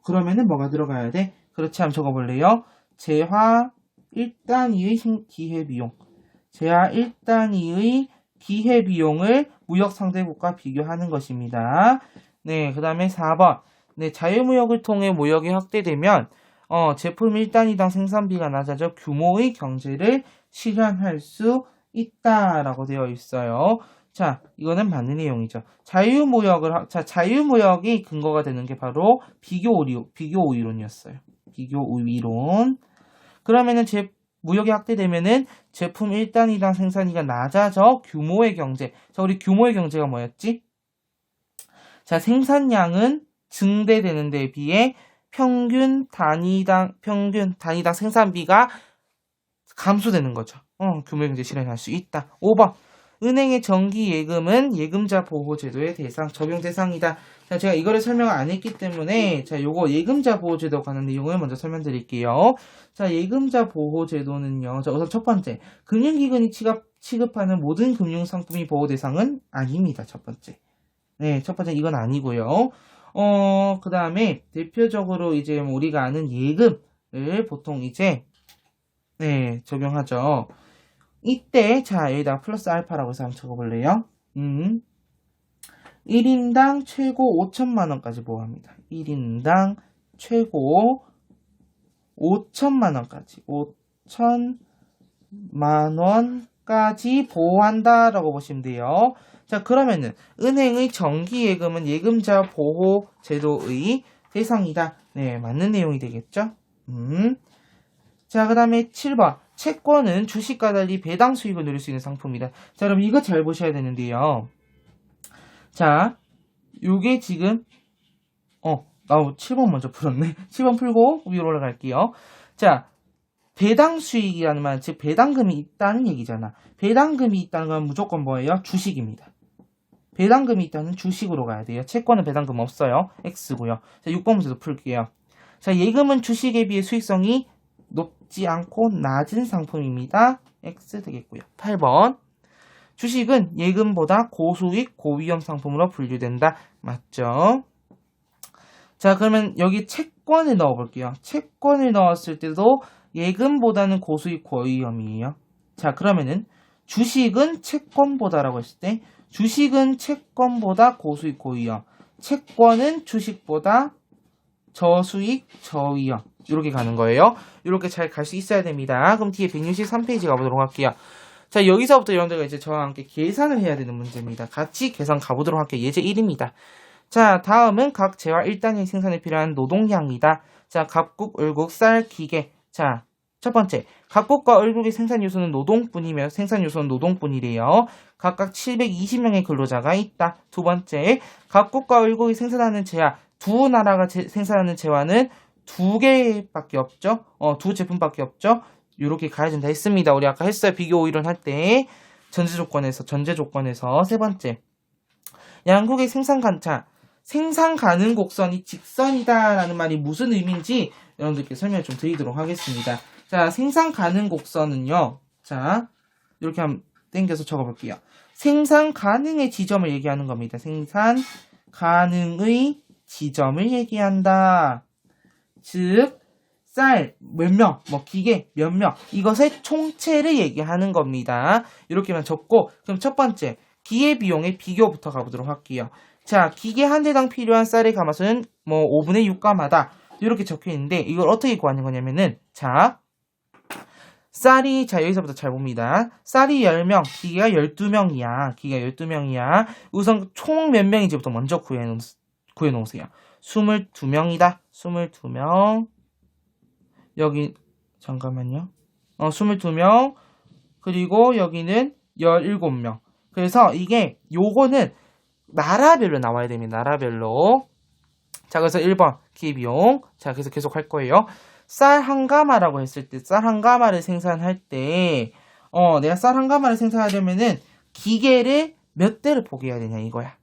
그러면은 뭐가 들어가야 돼? 그렇지, 한번 적어볼래요? 재화 1단위의 기회비용. 재화 1단위의 기회비용을 무역 상대국과 비교하는 것입니다. 네, 그 다음에 4번. 네, 자유무역을 통해 무역이 확대되면 제품 1단위당 생산비가 낮아져 규모의 경제를 실현할 수 있다라고 되어 있어요. 자, 이거는 맞는 내용이죠. 자유무역이 근거가 되는 게 바로 비교우위론이었어요. 비교우위론. 그러면은 무역이 확대되면은 제품 1단위당 생산비가 낮아져 규모의 경제. 자, 우리 규모의 경제가 뭐였지? 자, 생산량은 증대되는 데 비해 평균 단위당 생산비가 감소되는 거죠. 규모의 경제 실현할 수 있다. 5번. 은행의 정기 예금은 예금자 보호제도의 적용 대상이다. 자, 제가 이거를 설명을 안 했기 때문에, 자, 요거 예금자 보호제도 관한 내용을 먼저 설명드릴게요. 자, 예금자 보호제도는요, 자, 우선 첫 번째, 금융기관이 취급하는 모든 금융상품이 보호 대상은 아닙니다. 첫 번째. 네, 첫 번째 이건 아니고요. 그 다음에 대표적으로 이제 우리가 아는 예금을 보통 이제 네, 적용하죠. 이때 자, 여기다 플러스 알파라고 해서 한번 적어볼래요? 1인당 최고 5천만 원까지 보호합니다. 1인당 최고 5천만 원까지 5천만 원까지 보호한다라고 보시면 돼요. 자, 그러면은 은행의 정기예금은 예금자 보호 제도의 대상이다. 네, 맞는 내용이 되겠죠? 자, 그 다음에 7번. 채권은 주식과 달리 배당 수익을 누릴 수 있는 상품이다. 자, 여러분 이거 잘 보셔야 되는데요. 자, 요게 지금 나 7번 먼저 풀었네. 7번 풀고 위로 올라갈게요. 자, 배당 수익이라는 말, 즉 배당금이 있다는 얘기잖아. 배당금이 있다는 건 무조건 뭐예요? 주식입니다. 배당금이 있다는 주식으로 가야 돼요. 채권은 배당금 없어요. X고요. 자, 6번 문제도 풀게요. 자, 예금은 주식에 비해 수익성이 높지 않고 낮은 상품입니다. X 되겠고요. 8번. 주식은 예금보다 고수익, 고위험 상품으로 분류된다. 맞죠? 자, 그러면 여기 채권을 넣어볼게요. 채권을 넣었을 때도 예금보다는 고수익, 고위험이에요. 자, 그러면은 주식은 채권보다라고 했을 때 주식은 채권보다 고수익, 고위험. 채권은 주식보다 저수익, 저위험. 이렇게 가는 거예요. 이렇게 잘 갈 수 있어야 됩니다. 그럼 뒤에 163페이지 가보도록 할게요. 자, 여기서부터 여러분들과 이제 저와 함께 계산을 해야 되는 문제입니다. 같이 계산 가보도록 할게요. 예제 1입니다. 자, 다음은 각 재화 1단위 생산에 필요한 노동량이다. 자, 갑국, 을국, 쌀, 기계. 자, 첫 번째, 갑국과 을국의 생산 요소는 노동뿐이며 생산 요소는 노동뿐이래요. 각각 720명의 근로자가 있다. 두 번째, 갑국과 을국이 생산하는 재화, 두 나라가 생산하는 재화는 두 개밖에 없죠. 두 제품밖에 없죠. 이렇게 가야 된다 했습니다. 우리 아까 했어요. 비교 오이론 할 때 전제 조건에서 세 번째, 양국의 생산 가능 곡선이 직선이다라는 말이 무슨 의미인지 여러분들께 설명을 좀 드리도록 하겠습니다. 자, 생산 가능 곡선은요. 자, 이렇게 한번 땡겨서 적어볼게요. 생산 가능의 지점을 얘기하는 겁니다. 생산 가능의 지점을 얘기한다. 즉, 쌀 몇 명, 기계 몇 명, 이것의 총체를 얘기하는 겁니다. 이렇게만 적고, 그럼 첫 번째, 기계비용의 비교부터 가보도록 할게요. 자, 기계 한 대당 필요한 쌀의 가마수는 5분의 6가마다 이렇게 적혀 있는데, 이걸 어떻게 구하는 거냐면은, 자, 쌀이, 자, 여기서부터 잘 봅니다. 쌀이 10명, 기계가 12명이야. 우선 총 몇 명인지부터 먼저 구해놓으세요. 22명이다. 22명. 여기, 잠깐만요. 22명. 그리고 여기는 17명. 그래서 이게 요거는 나라별로 나와야 됩니다. 나라별로. 자, 그래서 1번 기회비용. 자, 그래서 계속 할 거예요. 쌀 한 가마라고 했을 때, 쌀 한 가마를 생산할 때, 내가 쌀 한 가마를 생산하려면은 기계를 몇 대를 포기해야 되냐 이거야.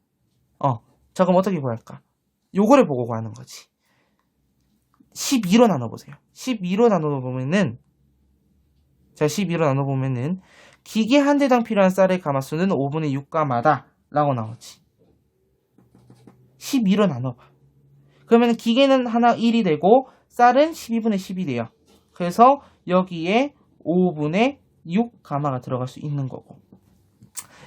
자, 그럼 어떻게 구할까? 요거를 보고 구하는 거지. 12로 나눠보세요. 12로 나눠보면은, 자, 12로 나눠보면은, 기계 한 대당 필요한 쌀의 가마수는 5분의 6가마다 라고 나오지. 12로 나눠봐. 그러면 기계는 하나 1이 되고 쌀은 12분의 10이 돼요. 그래서 여기에 5분의 6가마가 들어갈 수 있는 거고,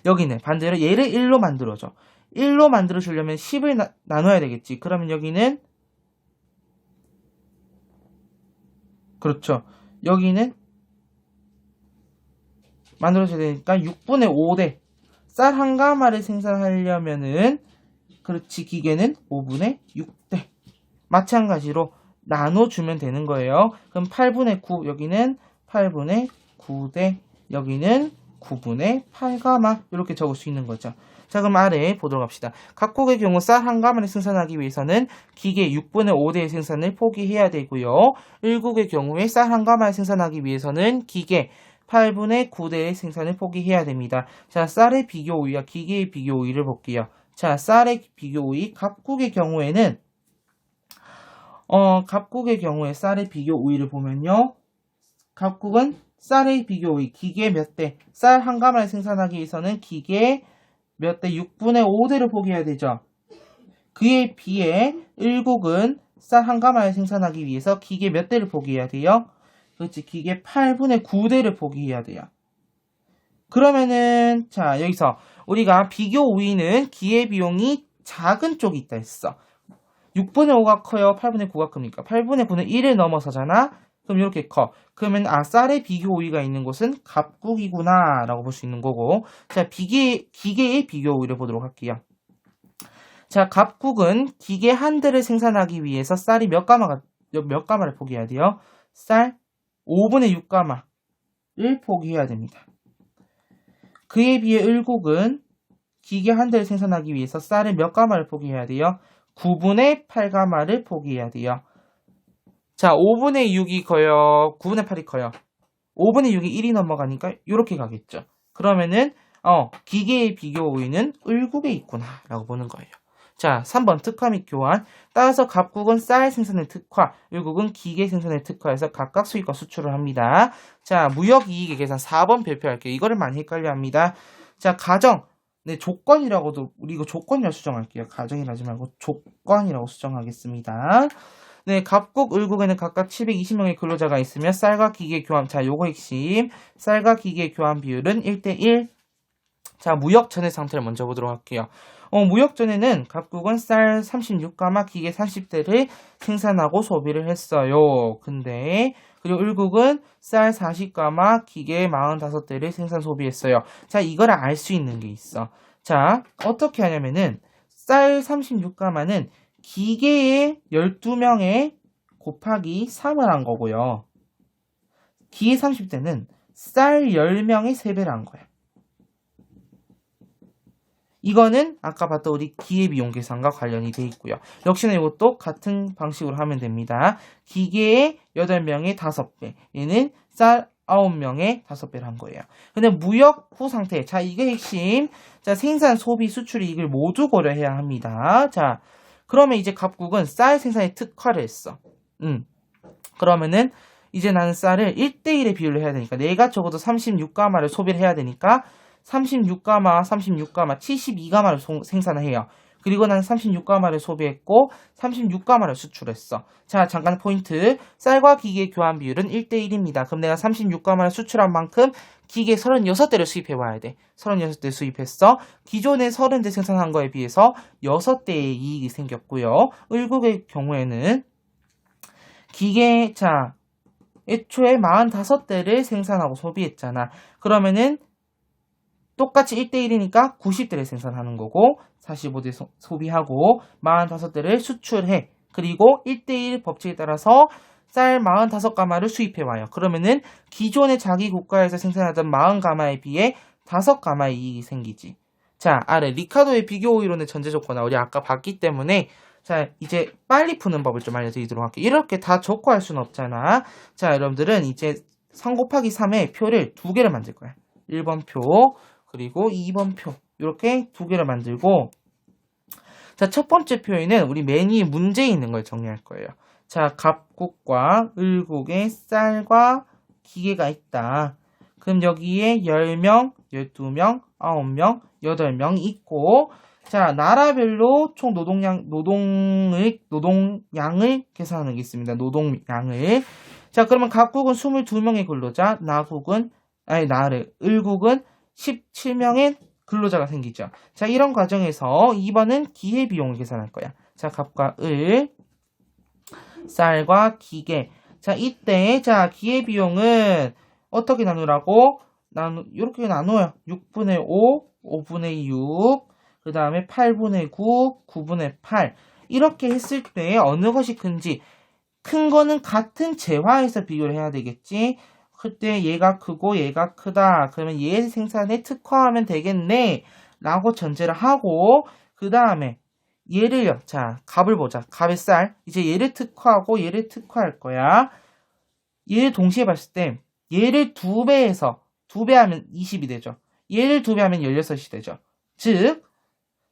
여기는 반대로 얘를 1로 만들어줘. 1로 만들어주려면 10을 나눠야 되겠지. 그러면 여기는, 그렇죠, 여기는 만들어줘야 되니까 6분의 5대. 쌀 한 가마를 생산하려면은, 그렇지, 기계는 5분의 6대. 마찬가지로 나눠주면 되는 거예요. 그럼 8분의 9, 여기는 8분의 9대, 여기는 9분의 8가마, 이렇게 적을 수 있는 거죠. 자, 그럼 아래 보도록 합시다. 각국의 경우 쌀 한 가마를 생산하기 위해서는 기계 6분의 5대의 생산을 포기해야 되고요. 일국의 경우에 쌀 한 가마를 생산하기 위해서는 기계 8분의 9대의 생산을 포기해야 됩니다. 자, 쌀의 비교 우위와 기계의 비교 우위를 볼게요. 자, 쌀의 비교 우위, 각국의 경우에는 각국의 경우에 쌀의 비교 우위를 보면요. 각국은 쌀의 비교 우위, 기계 몇 대, 쌀 한 가마를 생산하기 위해서는 기계 몇 대, 6분의 5대를 포기해야 되죠. 그에 비해 일국은 쌀 한 가마를 생산하기 위해서 기계 몇 대를 포기해야 돼요? 그렇지, 기계 8분의 9대를 포기해야 돼요. 그러면은, 자, 여기서 우리가 비교 우위는 기회비용이 작은 쪽이 있다 했어. 6분의 5가 커요? 8분의 9가 큽니까? 8분의 9는 1을 넘어서잖아? 그럼 이렇게 커. 그러면 쌀의 비교 우위가 있는 곳은 갑국이구나 라고 볼 수 있는 거고, 자, 기계의 비교 우위를 보도록 할게요. 자, 갑국은 기계 한 대를 생산하기 위해서 쌀이 몇 가마를 포기해야 돼요? 쌀 5분의 6가마를 포기해야 됩니다. 그에 비해 을국은 기계 한 대를 생산하기 위해서 쌀을 몇 가마를 포기해야 돼요? 9분의 8가마를 포기해야 돼요. 자, 5분의 6이 커요? 9분의 8이 커요? 5분의 6이 1이 넘어가니까 이렇게 가겠죠. 그러면은 기계의 비교 우위는 을국에 있구나 라고 보는 거예요. 자, 3번 특화 및 교환. 따라서 갑국은 쌀 생산의 특화, 을국은 기계 생산의 특화에서 각각 수입과 수출을 합니다. 자, 무역이익의 계산 4번 발표할게요. 이거를 많이 헷갈려 합니다. 자, 가정. 네, 조건이라고도, 우리 이거 조건이라고 수정할게요. 가정이라 하지 말고 조건이라고 수정하겠습니다. 네, 갑국, 을국에는 각각 720명의 근로자가 있으며 쌀과 기계 교환, 자, 요거 핵심. 쌀과 기계 교환 비율은 1대1. 자, 무역 전의 상태를 먼저 보도록 할게요. 무역 전에는 갑국은 쌀 36가마, 기계 30대를 생산하고 소비를 했어요. 근데 그리고 을국은 쌀 40가마, 기계 45대를 생산 소비했어요. 자, 이걸 알 수 있는 게 있어. 자, 어떻게 하냐면은 쌀 36가마는 기계의 12명에 곱하기 3을 한 거고요. 기계 30대는 쌀 10명의 3배를 한 거야. 이거는 아까 봤던 우리 기회비용 계산과 관련이 돼 있고요. 역시나 이것도 같은 방식으로 하면 됩니다. 기계의 8명의 5배, 얘는 쌀 9명의 5배를 한 거예요. 근데 무역 후 상태, 자, 이게 핵심. 자, 생산, 소비, 수출 이익을 모두 고려해야 합니다. 자, 그러면 이제 갑국은 쌀 생산에 특화를 했어. 그러면은 이제 나는 쌀을 1대1의 비율로 해야 되니까 내가 적어도 36가마를 소비를 해야 되니까 36가마, 72가마를 생산을 해요. 그리고 나는 36가마를 소비했고 36가마를 수출했어. 자, 잠깐 포인트. 쌀과 기계 교환 비율은 1대1입니다. 그럼 내가 36가마를 수출한 만큼 기계 36대를 수입해 와야 돼. 36대 수입했어. 기존에 30대 생산한 거에 비해서 6대의 이익이 생겼고요. 을국의 경우에는 기계, 자, 애초에 45대를 생산하고 소비했잖아. 그러면은 똑같이 1대1이니까 90대를 생산하는 거고 45대 소비하고 45대를 수출해. 그리고 1대1 법칙에 따라서 쌀 45가마를 수입해와요. 그러면은 기존의 자기 국가에서 생산하던 40가마에 비해 5가마의 이익이 생기지. 자, 아래 리카도의 비교 이론의 전제 조건을 우리 아까 봤기 때문에 자, 이제 빨리 푸는 법을 좀 알려드리도록 할게요. 이렇게 다 적고 할 수는 없잖아. 자, 여러분들은 이제 3 곱하기 3의 표를 2개를 만들 거야. 1번 표, 그리고 2번 표. 이렇게 2개를 만들고, 자, 첫 번째 표에는 우리 맨 위에 문제에 있는 걸 정리할 거예요. 자, 갑국과 을국에 쌀과 기계가 있다. 그럼 여기에 10명, 12명, 9명, 8명이 있고, 자, 나라별로 총 노동량을 계산하는 게 있습니다. 노동량을. 자, 그러면 각국은 22명의 근로자, 을국은 17명의 근로자가 생기죠. 자, 이런 과정에서 2번은 기회비용을 계산할 거야. 자, 갑과 을, 쌀과 기계. 자, 이때, 자, 기회비용은 어떻게 나누라고? 이렇게 나눠요. 6분의 5, 5분의 6, 그 다음에 8분의 9, 9분의 8. 이렇게 했을 때 어느 것이 큰지, 큰 거는 같은 재화에서 비교를 해야 되겠지. 그때 얘가 크고 얘가 크다. 그러면 얘 생산에 특화하면 되겠네. 라고 전제를 하고, 그 다음에 얘를요. 자, 값을 보자. 값의 쌀. 이제 얘를 특화하고 얘를 특화할 거야. 얘를 동시에 봤을 때 얘를 2배해서 2배 하면 20이 되죠. 얘를 2배 하면 16이 되죠. 즉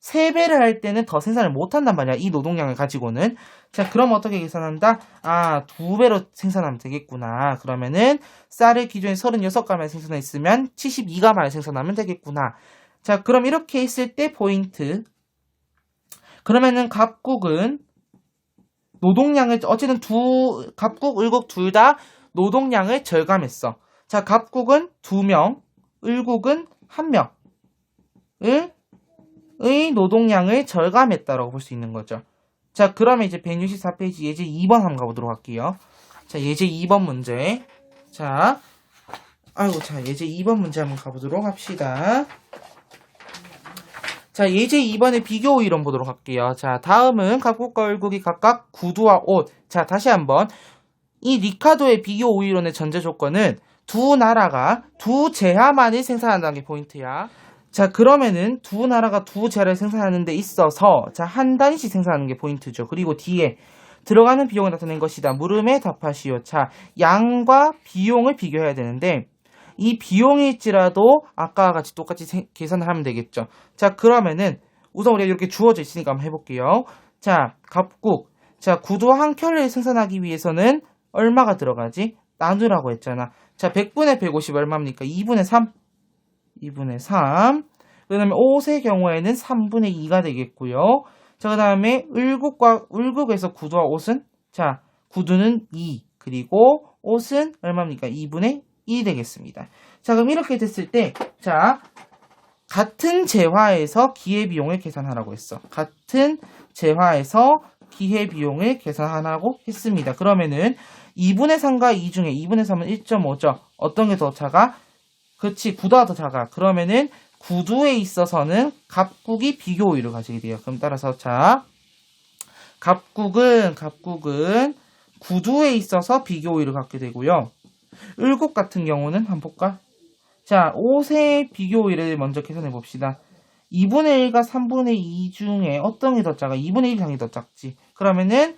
3배를 할 때는 더 생산을 못한단 말이야. 이 노동량을 가지고는. 자, 그럼 어떻게 계산한다? 아, 2배로 생산하면 되겠구나. 그러면은 쌀을 기존에 36가마를 생산했으면 72가마를 생산하면 되겠구나. 자, 그럼 이렇게 했을 때 포인트. 그러면은 갑국은 노동량을 어쨌든 갑국, 을국 둘 다 노동량을 절감했어. 자, 갑국은 2명, 을국은 1명의 노동량을 절감했다라고 볼 수 있는 거죠. 자, 그러면 이제 164페이지 예제 2번 한번 가보도록 할게요. 자, 예제 2번 문제. 자, 예제 2번 문제 한번 가보도록 합시다. 자, 예제 2번의 비교 이론 보도록 할게요. 자, 다음은 갑국과 을국이 각각 구두와 옷. 자, 다시 한번. 이 리카도의 비교 우이론의 전제 조건은 두 나라가 두 재화만을 생산한다는 게 포인트야. 자, 그러면은 두 나라가 두 재화를 생산하는 데 있어서 자, 한 단위씩 생산하는 게 포인트죠. 그리고 뒤에 들어가는 비용을 나타낸 것이다. 물음에 답하시오. 자, 양과 비용을 비교해야 되는데 이 비용일지라도 아까와 같이 똑같이 계산을 하면 되겠죠. 자, 그러면은 우선 우리가 이렇게 주어져 있으니까 한번 해볼게요. 자, 갑국. 자, 구두 한 켤레를 생산하기 위해서는 얼마가 들어가지? 나누라고 했잖아. 자, 100분의 150 얼마입니까? 2분의 3. 2분의 3. 그 다음에 옷의 경우에는 3분의 2가 되겠고요. 자, 그 다음에 을국에서 구두와 옷은? 자, 구두는 2. 그리고 옷은 얼마입니까? 2분의 1이 되겠습니다. 자, 그럼 이렇게 됐을 때, 자, 같은 재화에서 기회비용을 계산하라고 했어. 같은 재화에서 기회비용을 계산하라고 했습니다. 그러면은 2분의 3과 2 중에 2분의 3은 1.5죠. 어떤 게 더 작아? 그렇지, 구두가 더 작아. 그러면은 구두에 있어서는 갑국이 비교 우위를 가지게 돼요. 그럼 따라서 자, 갑국은 구두에 있어서 비교 우위를 갖게 되고요. 을국 같은 경우는 한번 볼까? 자, 옷의 비교 우위를 먼저 계산해 봅시다. 2분의 1과 3분의 2 중에 어떤 게 더 작아? 2분의 1 당연히 더 작지. 그러면은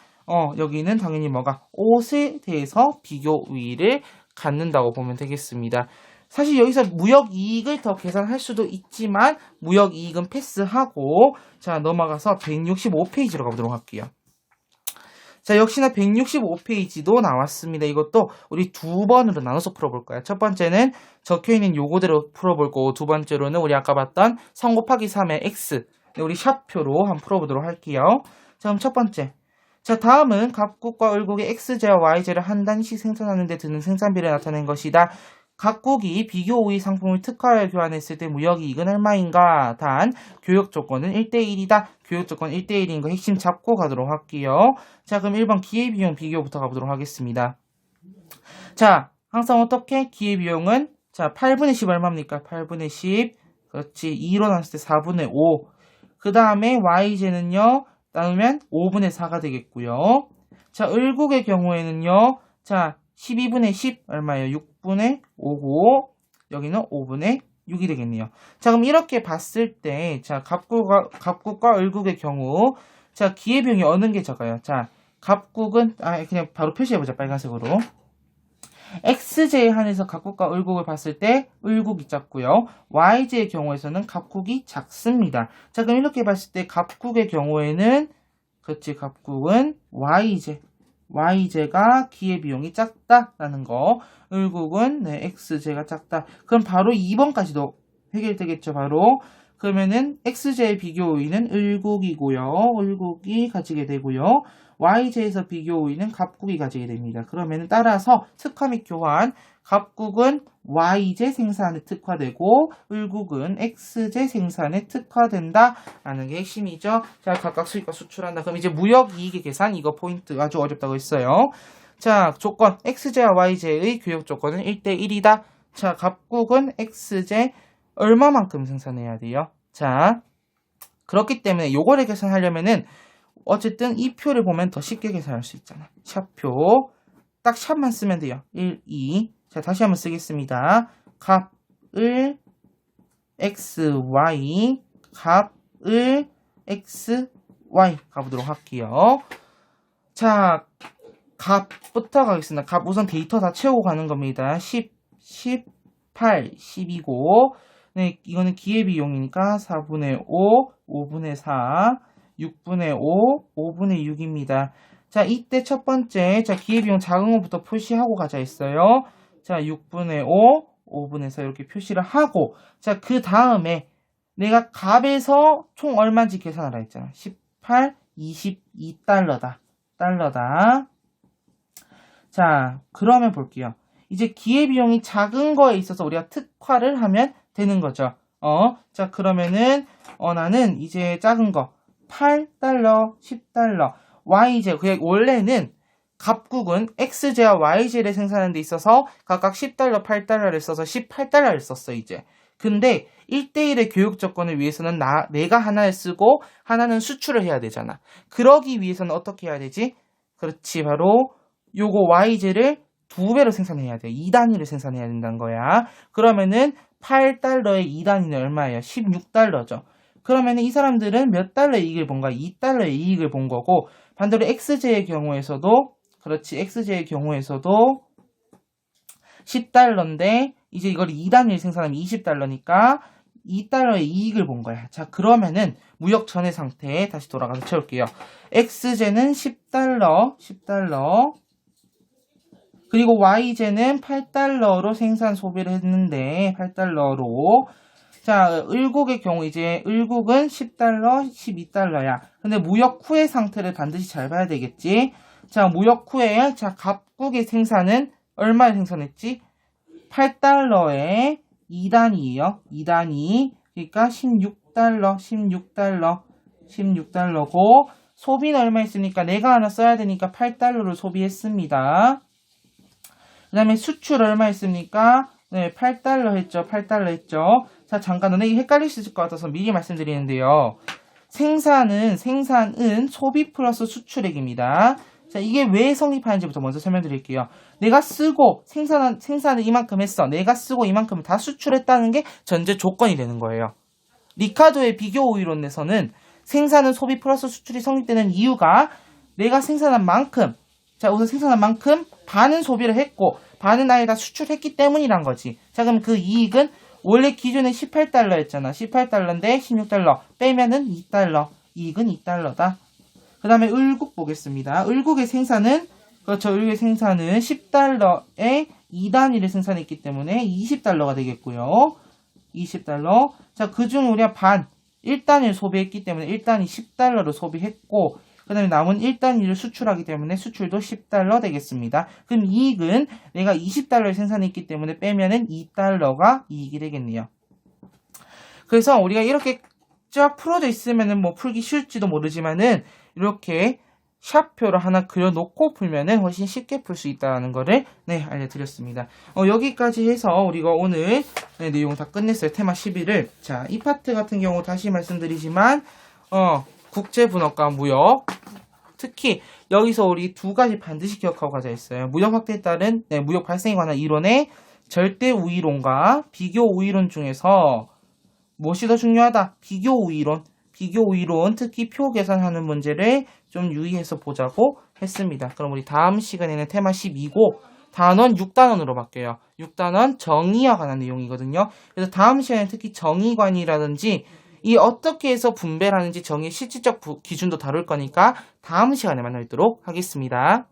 여기는 당연히 뭐가? 옷에 대해서 비교 우위를 갖는다고 보면 되겠습니다. 사실 여기서 무역이익을 더 계산할 수도 있지만 무역이익은 패스하고 자, 넘어가서 165페이지로 가보도록 할게요. 자, 역시나 165페이지도 나왔습니다. 이것도 우리 두 번으로 나눠서 풀어볼 거야. 첫 번째는 적혀있는 요거대로 풀어볼 거고 두 번째로는 우리 아까 봤던 3 곱하기 3의 x 우리 샵표로 한번 풀어보도록 할게요. 자, 그럼 첫 번째. 자, 다음은 갑국과 을국의 x제와 y제를 한 단위씩 생산하는 데 드는 생산비를 나타낸 것이다. 각국이 비교 우위 상품을 특화하여 교환했을 때 무역이익은 얼마인가? 단, 교역 조건은 1대1이다. 교역 조건 1대1인 거 핵심 잡고 가도록 할게요. 자, 그럼 1번 기회비용 비교부터 가보도록 하겠습니다. 자, 항상 어떻게? 기회비용은 자, 8분의 10 얼마입니까? 8분의 10. 그렇지. 2로 나눴을 때 4분의 5. 그 다음에 y제는요. 나누면 5분의 4가 되겠고요. 자, 을국의 경우에는요. 자, 12분의 10 얼마예요? 6분의 5고 여기는 5분의 6이 되겠네요. 자, 그럼 이렇게 봤을 때, 자, 갑국과 을국의 경우, 자, 기회비용이 어느 게 적어요? 자, 갑국은, 그냥 바로 표시해보자, 빨간색으로. XJ 한에서 갑국과 을국을 봤을 때, 을국이 작고요. YJ의 경우에서는 갑국이 작습니다. 자, 그럼 이렇게 봤을 때, 갑국의 경우에는, 그렇지, 갑국은 YJ가 기회비용이 작다라는 거. 을국은 네, XJ가 작다. 그럼 바로 2번까지도 해결되겠죠, 바로. 그러면은 XJ의 비교 우위는 을국이고요. 을국이 가지게 되고요. YJ에서 비교 우위는 갑국이 가지게 됩니다. 그러면은 따라서 특화 및 교환, 갑국은 YJ 생산에 특화되고 을국은 XJ 생산에 특화된다라는 게 핵심이죠. 자, 각각 수입과 수출한다. 그럼 이제 무역이익의 계산, 이거 포인트 아주 어렵다고 했어요. 자, 조건 XJ와 YJ의 교역 조건은 1대1이다. 자, 갑국은 XJ 얼마만큼 생산해야 돼요? 자, 그렇기 때문에 요거를 계산하려면은 어쨌든 이 표를 보면 더 쉽게 계산할 수 있잖아. 샵표. 딱 샵만 쓰면 돼요. 1, 2. 자, 다시 한번 쓰겠습니다. 갑을 XY, 갑을 XY 가보도록 할게요. 자, 갑부터 가겠습니다. 갑 우선 데이터 다 채우고 가는 겁니다. 10, 18, 10이고, 네, 이거는 기회비용이니까 4분의 5, 5분의 4, 6분의 5, 5분의 6입니다. 자, 이때 첫 번째, 자, 기회비용 작은 것부터 표시하고 가자 했어요. 자, 6분의 5, 5분의 4 이렇게 표시를 하고, 자, 그 다음에 내가 갑에서 총 얼마인지 계산하라 했잖아. 18, 22달러다. 달러다. 자, 그러면 볼게요. 이제 기회비용이 작은 거에 있어서 우리가 특화를 하면 되는 거죠. 자, 그러면은, 나는 이제 작은 거, 8달러, 10달러, YJ, 원래는 갑국은 XJ와 YJ를 생산하는 데 있어서 각각 10달러, 8달러를 써서 18달러를 썼어, 이제. 근데 1대1의 교육 조건을 위해서는 내가 하나를 쓰고 하나는 수출을 해야 되잖아. 그러기 위해서는 어떻게 해야 되지? 그렇지, 바로 요거 YJ를 2배로 생산해야 돼. 2단위를 생산해야 된다는 거야. 그러면은 8달러의 2단위는 얼마예요? 16달러죠. 그러면은 이 사람들은 몇 달러의 이익을 본 거야? 2달러의 이익을 본 거고, 반대로 XJ의 경우에서도, 그렇지, XJ의 경우에서도 10달러인데, 이제 이걸 2단위를 생산하면 20달러니까 2달러의 이익을 본 거야. 자, 그러면은 무역 전의 상태에 다시 돌아가서 채울게요. XJ는 10달러. 그리고 YJ는 8달러로 생산 소비를 했는데, 8달러로. 자, 을국의 경우 이제 을국은 10달러, 12달러야. 근데 무역 후의 상태를 반드시 잘 봐야 되겠지. 자, 무역 후에, 자, 갑국의 생산은 얼마를 생산했지? 8달러에 2단위예요. 2단위. 그러니까 16달러고, 소비는 얼마 있으니까 내가 하나 써야 되니까 8달러를 소비했습니다. 그 다음에 수출 얼마 했습니까? 네, 8달러 했죠. 자, 잠깐 너네 헷갈릴 수 있을 것 같아서 미리 말씀드리는데요. 생산은 소비 플러스 수출액입니다. 자, 이게 왜 성립하는지부터 먼저 설명드릴게요. 내가 쓰고 생산을 이만큼 했어. 내가 쓰고 이만큼 다 수출했다는 게 전제 조건이 되는 거예요. 리카도의 비교 우위론에서는 생산은 소비 플러스 수출이 성립되는 이유가 내가 생산한 만큼, 자, 우선 생산한 만큼 반은 소비를 했고 반은 아예 다 수출했기 때문이란 거지. 자, 그럼 그 이익은 원래 기준은 18달러였잖아. 18달러인데 16달러 빼면은 2달러. 이익은 2달러다. 그 다음에 을국 보겠습니다. 을국의 생산은, 그렇죠. 을국의 생산은 10달러에 2단위를 생산했기 때문에 20달러가 되겠고요. 20달러. 자, 그중 우리가 1단위를 소비했기 때문에 1단위 10달러를 소비했고, 그 다음에 남은 1단위를 수출하기 때문에 수출도 10달러 되겠습니다. 그럼 이익은 내가 20달러를 생산했기 때문에 빼면은 2달러가 이익이 되겠네요. 그래서 우리가 이렇게 쫙 풀어져 있으면은 뭐 풀기 쉬울지도 모르지만은 이렇게 샵표를 하나 그려놓고 풀면은 훨씬 쉽게 풀 수 있다는 거를 알려드렸습니다. 여기까지 해서 우리가 오늘 내용 다 끝냈어요. 테마 11을. 자, 이 파트 같은 경우 다시 말씀드리지만 국제분업과 무역, 특히 여기서 우리 두 가지 반드시 기억하고 가자 했어요. 무역 확대에 따른 무역 발생에 관한 이론의 절대 우위론과 비교 우위론 중에서 무엇이 더 중요하다? 비교 우위론. 비교 우위론, 특히 표 계산하는 문제를 좀 유의해서 보자고 했습니다. 그럼 우리 다음 시간에는 테마 12고 단원 6단원으로 바뀌어요. 6단원 정의와 관한 내용이거든요. 그래서 다음 시간에 특히 정의관이라든지 이 어떻게 해서 분배를 하는지 정의 실질적 기준도 다룰 거니까 다음 시간에 만나뵙도록 하겠습니다.